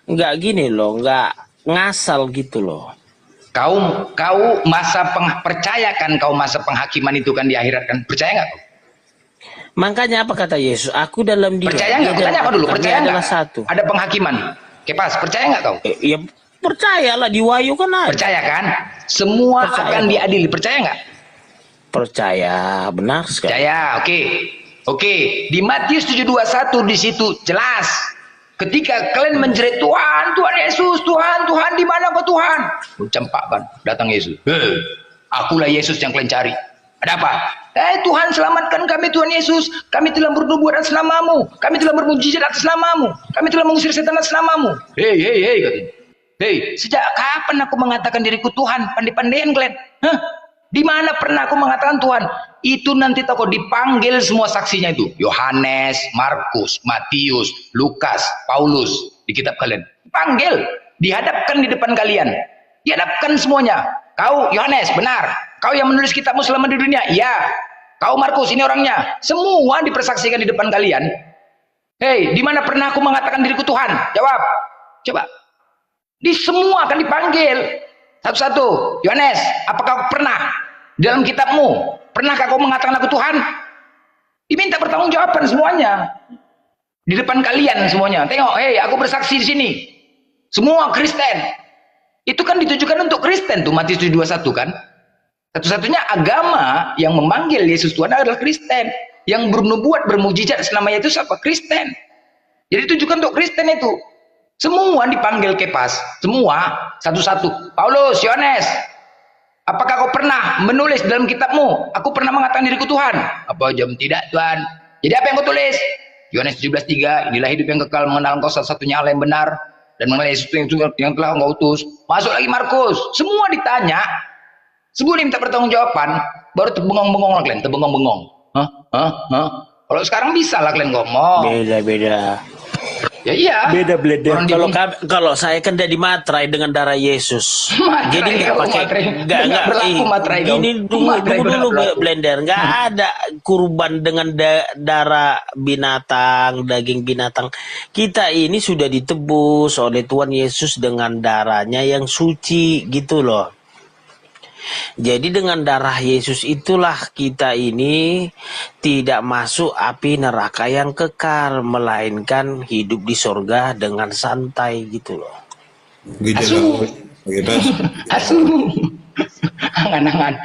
nggak gini loh, nggak ngasal gitu loh. Kau percayakan kau masa penghakiman itu kan di akhirat kan? Percaya nggak kau? Makanya apa kata Yesus? Aku dalam dia. Percaya nggak? Tanya apa dulu? Percaya nggak? Satu. Ada penghakiman. Kepas, percaya nggak kau? Ya percayalah, di Wahyu kan ada. Percaya kan? Semua akan diadili. Percaya nggak? Percaya, benar sekali. Percaya, oke. Di Matius 7:21 di situ jelas. Ketika kalian menjerit Tuhan Yesus, Tuhan di mana kau Tuhan? Campakkan, datang Yesus. Akulah Yesus yang kalian cari. Ada apa? Tuhan selamatkan kami Tuhan Yesus. Kami telah bernubuat atas namamu. Kami telah bermujizat atas namamu. Kami telah mengusir setan atas namamu. Hei, katanya. Sejak kapan aku mengatakan diriku Tuhan? Pandai-pandaian kalian. Di mana pernah aku mengatakan Tuhan? Itu nanti kau dipanggil semua saksinya itu. Yohanes, Markus, Matius, Lukas, Paulus di kitab kalian. Dipanggil, dihadapkan di depan kalian. Dihadapkan semuanya. Kau Yohanes, benar. Kau yang menulis kitabmu selama di dunia. Iya. Kau Markus, ini orangnya. Semua dipersaksikan di depan kalian. Hei, di mana pernah aku mengatakan diriku Tuhan? Jawab. Coba. Di semua akan dipanggil. Satu-satu. Yohanes, apakah pernah dalam kitabmu, pernahkah kau mengatakan aku Tuhan? Diminta pertanggungjawaban semuanya. Di depan kalian semuanya. Tengok, aku bersaksi di sini. Semua Kristen. Itu kan ditujukan untuk Kristen tuh, Matius 7:21 kan? Satu-satunya agama yang memanggil Yesus Tuhan adalah Kristen. Yang bernubuat, bermujizat selama itu siapa? Kristen. Jadi ditujukan untuk Kristen itu. Semua dipanggil Kepas, semua satu-satu. Paulus, Yohanes, apakah kau pernah menulis dalam kitabmu? Aku pernah mengatakan diriku Tuhan. Apa jam tidak Tuhan? Jadi apa yang kau tulis? Yohanes 17:3, inilah hidup yang kekal, mengenal engkau satu-satunya Allah yang benar dan mengenal Yesus yang telah engkau utus. Masuk lagi Markus, semua ditanya. Sebelum minta pertanggungjawaban, baru terbengong-bengong lah kalian, terbengong-bengong. Kalau sekarang bisa lah kalian ngomong. Beda. Ya iya. Beda Blender. Kalau saya kan dari materai dengan darah Yesus. Jadi nggak pakai nggak berlaku materai. Gini dulu Blender, nggak ada kurban dengan darah binatang, daging binatang. Kita ini sudah ditebus oleh Tuhan Yesus dengan darahnya yang suci gitu loh. Jadi dengan darah Yesus itulah kita ini tidak masuk api neraka yang kekal, melainkan hidup di sorga dengan santai gitu loh. Asu. Angan-angan.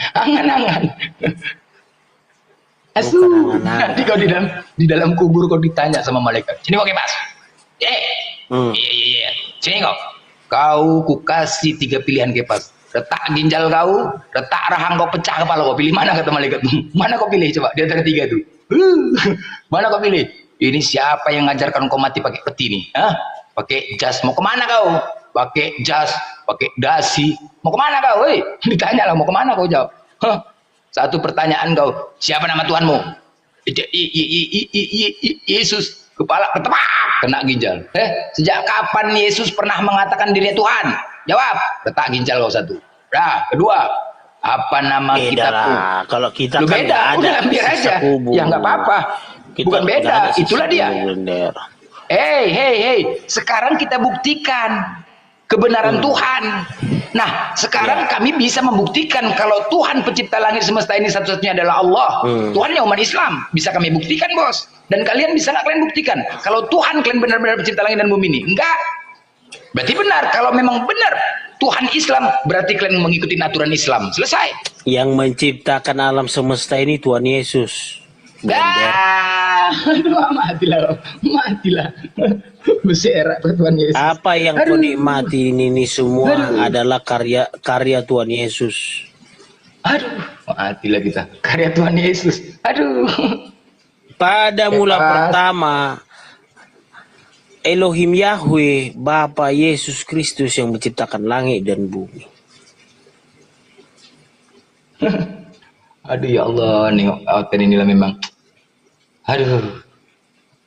Asu. Nanti kau di dalam kubur kau ditanya sama malaikat. Sini pakai mas. Iya. Sini kau kukasih 3 pilihan Kepas. Retak ginjal kau, retak rahang kau, pecah kepala kau. Pilih mana kata malaikat? Mana kau pilih coba di antara 3 itu? Mana kau pilih? Ini siapa yang ngajarkan kau mati pakai peti nih? Hah? Pakai jas. Mau kemana kau? Pakai jas, pakai dasi. Mau kemana kau? Woi, ditanya lah mau kemana kau jawab. Satu pertanyaan kau. Siapa nama Tuhanmu? Yesus. Kepala ketepak, kena ginjal. Sejak kapan Yesus pernah mengatakan dirinya Tuhan? Jawab. Retak ginjal kau 1. Nah, kedua. Apa nama kitabku? Kalau kita kan beda, udah ambil aja. Ya nggak apa-apa. Bukan beda, itulah dia. Hei, sekarang kita buktikan kebenaran Tuhan. Nah, sekarang kami bisa membuktikan kalau Tuhan pencipta langit semesta ini satu-satunya adalah Allah. Tuhannya umat Islam. Bisa kami buktikan, Bos. Dan kalian bisa nggak kalian buktikan kalau Tuhan kalian benar-benar pencipta langit dan bumi ini? Enggak. Berarti benar. Kalau memang benar Tuhan Islam, berarti kalian mengikuti aturan Islam. Selesai. Yang menciptakan alam semesta ini Tuhan Yesus. Matilah. Berserak Tuhan Yesus. Apa yang kau nikmati ini semua adalah karya Tuhan Yesus. Matilah kita. Karya Tuhan Yesus. Pada mula pertama Elohim Yahweh, Bapa Yesus Kristus yang menciptakan langit dan bumi. Ya Allah, nengok auten inilah memang.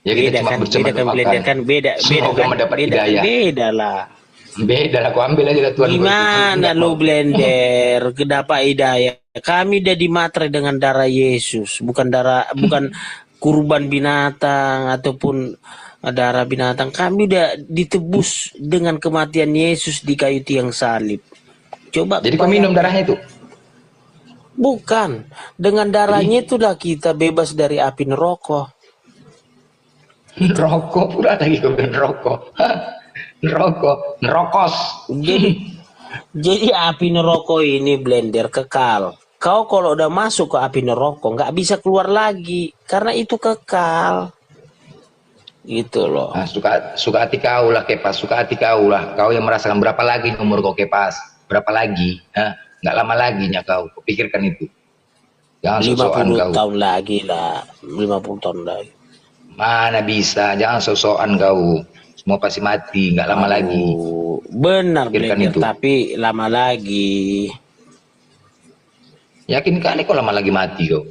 Ya kita cuma bercanda-canda. Semoga mendapat hidayah. Beda lah, kau ambil aja Tuhan. Gimana lu Blender? Kenapa hidayah? Kami udah dimatre dengan darah Yesus, bukan kurban binatang ataupun darah binatang. Kami udah ditebus dengan kematian Yesus di kayu tiang salib. Coba. Jadi kau minum darahnya itu? Bukan. Dengan darahnya itulah kita bebas dari api neraka. Rokok pula lagi kau bilang rokok. Nerokos. Jadi api neraka ini Blender kekal. Kau kalau udah masuk ke api neraka nggak bisa keluar lagi karena itu kekal. Gitu loh. Nah, suka hati kau lah Kepas, suka hati kau lah. Kau yang merasakan berapa lagi umur kau Kepas? Berapa lagi? Nggak lama lagi nya kau. Pikirkan itu. Jangan 50 tahun lagi lah. 50 tahun lagi. Mana bisa? Jangan sosokan kau. Semua pasti mati. Nggak lama lagi. Benar Blender, tapi lama lagi. Yakin kali kok lama lagi mati kau?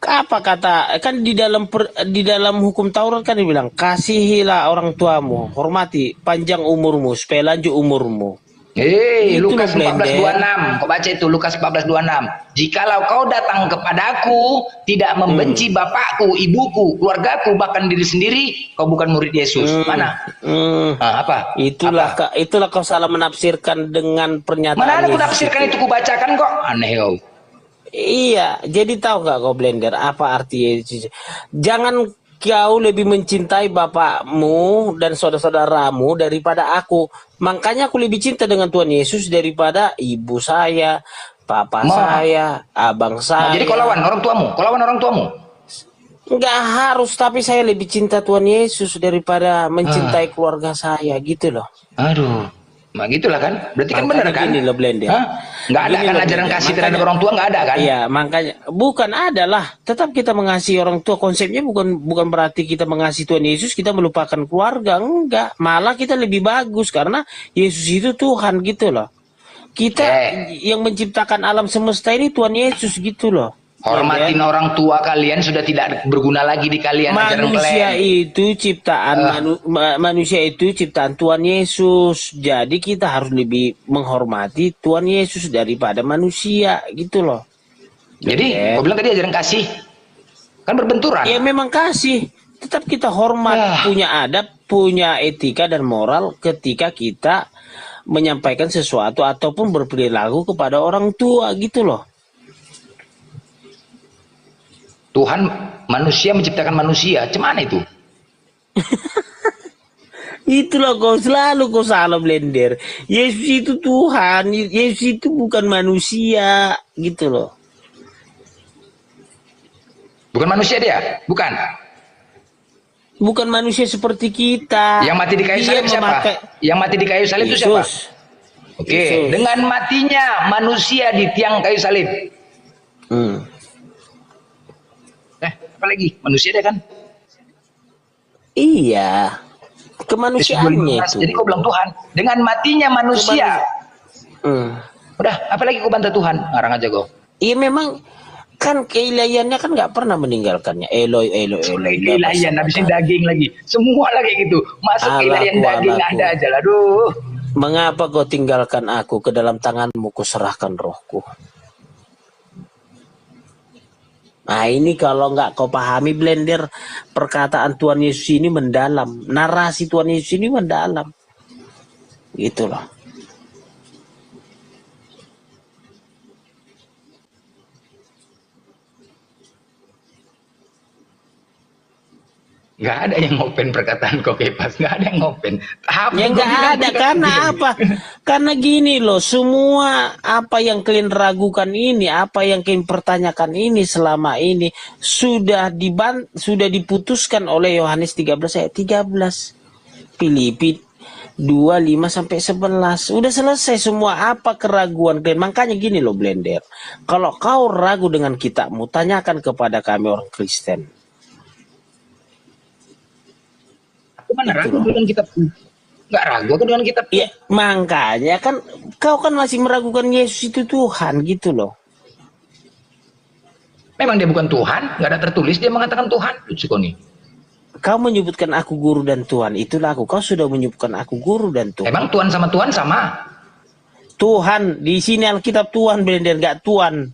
Apa kata kan di dalam hukum Taurat kan dibilang kasihilah orang tuamu, hormati, panjang umurmu supaya lanjut umurmu. Lukas 14:26. Kau baca itu Lukas 14:26. Jikalau kau datang kepadaku tidak membenci bapakku, ibuku, keluargaku, bahkan diri sendiri, kau bukan murid Yesus. Mana? Apa? Itulah kau salah menafsirkan dengan pernyataan. Mana ada aku nafsirkan itu kubacakan kok. Aneh kau. Iya, jadi tahu nggak kau Blender apa arti Yesus? Jangan kau lebih mencintai bapakmu dan saudara-saudaramu daripada aku. Makanya aku lebih cinta dengan Tuhan Yesus daripada ibu saya, papa saya, abang saya. Jadi kau lawan orang tuamu? Kau lawan orang tuamu? Enggak harus, tapi saya lebih cinta Tuhan Yesus daripada mencintai keluarga saya, gitu loh. Nah gitulah kan, berarti kan benar kan? Gini loh Blender. Nggak ada kan ajaran kasih terhadap orang tua, nggak ada kan? Iya, makanya bukan adalah tetap kita mengasihi orang tua. Konsepnya bukan berarti kita mengasihi Tuhan Yesus kita melupakan keluarga, enggak. Malah kita lebih bagus karena Yesus itu Tuhan gitu loh. Kita yang menciptakan alam semesta ini Tuhan Yesus gitu loh. Hormatin orang tua kalian sudah tidak berguna lagi di kalian. Manusia itu ciptaan manusia itu ciptaan Tuhan Yesus. Jadi kita harus lebih menghormati Tuhan Yesus daripada manusia gitu loh. Jadi kau bilang tadi ajaran kasih kan berbenturan. Ya memang kasih. Tetap kita hormat, punya adab, punya etika dan moral ketika kita menyampaikan sesuatu ataupun berperilaku kepada orang tua gitu loh. Tuhan manusia menciptakan manusia, cuman itu. Itulah kau selalu kau salah Blender. Yesus itu Tuhan, Yesus itu bukan manusia, gitu loh. Bukan manusia dia, bukan. Bukan manusia seperti kita. Yang mati di kayu Dia salib siapa? memakai- Yang mati di kayu salib itu siapa? Yesus. Oke, Yesus. dengan matinya manusia di tiang kayu salib. Apa lagi? Manusia dia kan? Iya. Kemanusiaannya itu. Jadi kau bilang Tuhan, dengan matinya manusia. Udah, apalagi kau bantah Tuhan? Ngarang aja kau. Iya memang kan keilahiannya kan nggak pernah meninggalkannya. Eloi, Eloi, Eloi. Keilahian, habisin daging lagi. Semua lagi gitu. Masuk keilahian daging ada aja lah. Aduh. Mengapa kau tinggalkan aku? Ke dalam tanganmu kuserahkan rohku. Nah ini kalau nggak kau pahami Blender, perkataan Tuhan Yesus ini mendalam, narasi Tuhan Yesus ini mendalam, gitu loh. Nggak ada yang ngopen perkataan kau Kepas. Nggak ada yang ngopen. Ya nggak ada, karena apa? Karena gini loh, semua apa yang kalian ragukan ini, apa yang kalian pertanyakan ini selama ini sudah diputuskan oleh Yohanes 13 ayat 13, Filipi 2:5-11. Udah selesai semua apa keraguan kalian. Makanya gini loh Blender, kalau kau ragu dengan kitabmu, tanyakan kepada kami orang Kristen. Mana ragu dengan kitab? Nggak ragu aku dengan kitab. Ya, makanya kan kau kan masih meragukan Yesus itu Tuhan gitu loh. Memang dia bukan Tuhan, nggak ada tertulis dia mengatakan Tuhan. Lucu kau nih. Kau menyebutkan aku guru dan Tuhan, itulah aku. Kau sudah menyebutkan aku guru dan Tuhan. Emang Tuhan sama Tuhan sama? Tuhan di sini Alkitab Tuhan Blender, nggak Tuhan.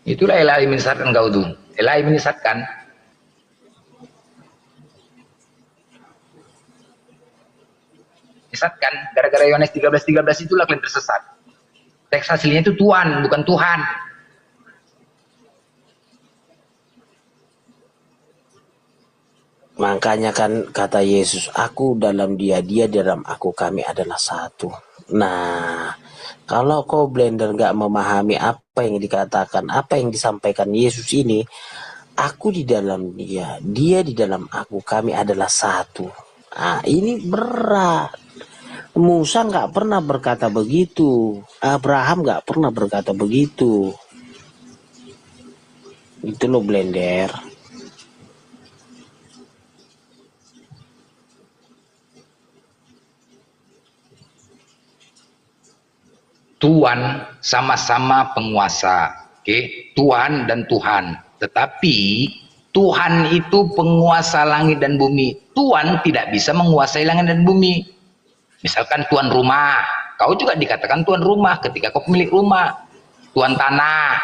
Itulah Ilahi menyesatkan kau tuh. Ilahi menyesatkan. Kan gara-gara Yohanes 13:13 itulah kalian tersesat. Teks aslinya itu Tuhan, bukan Tuhan. Makanya kan kata Yesus, aku dalam dia, dia dalam aku, kami adalah satu. Nah, kalau kau Blender nggak memahami apa yang dikatakan, apa yang disampaikan Yesus ini, aku di dalam dia, dia di dalam aku, kami adalah satu. Ah, ini berat. Musa nggak pernah berkata begitu, Abraham nggak pernah berkata begitu. Itu loh Blender. Tuhan sama-sama penguasa, oke? Tuhan dan Tuhan. Tetapi Tuhan itu penguasa langit dan bumi. Tuhan tidak bisa menguasai langit dan bumi. Misalkan tuan rumah, kau juga dikatakan tuan rumah ketika kau pemilik rumah. Tuan tanah,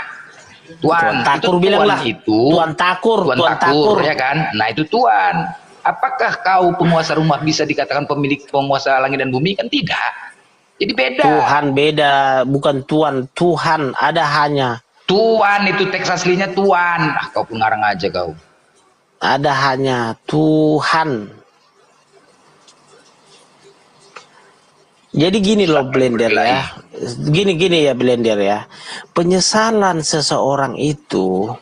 tuan takur itu bilanglah. tuan takur ya kan? Nah itu tuan. Apakah kau penguasa rumah bisa dikatakan pemilik penguasa langit dan bumi? Kan tidak. Jadi beda. Tuhan beda, bukan Tuhan. Tuhan ada hanya. Tuhan itu teks aslinya Tuhan. Ah, kau pun ngarang aja kau. Ada hanya Tuhan. Jadi gini loh Blender ya. Gini ya Blender ya. Penyesalan seseorang itu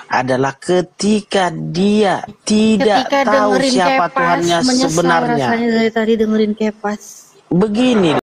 adalah ketika dia tidak tahu siapa Tuhannya sebenarnya. Rasanya dari tadi dengerin Kepas. Begini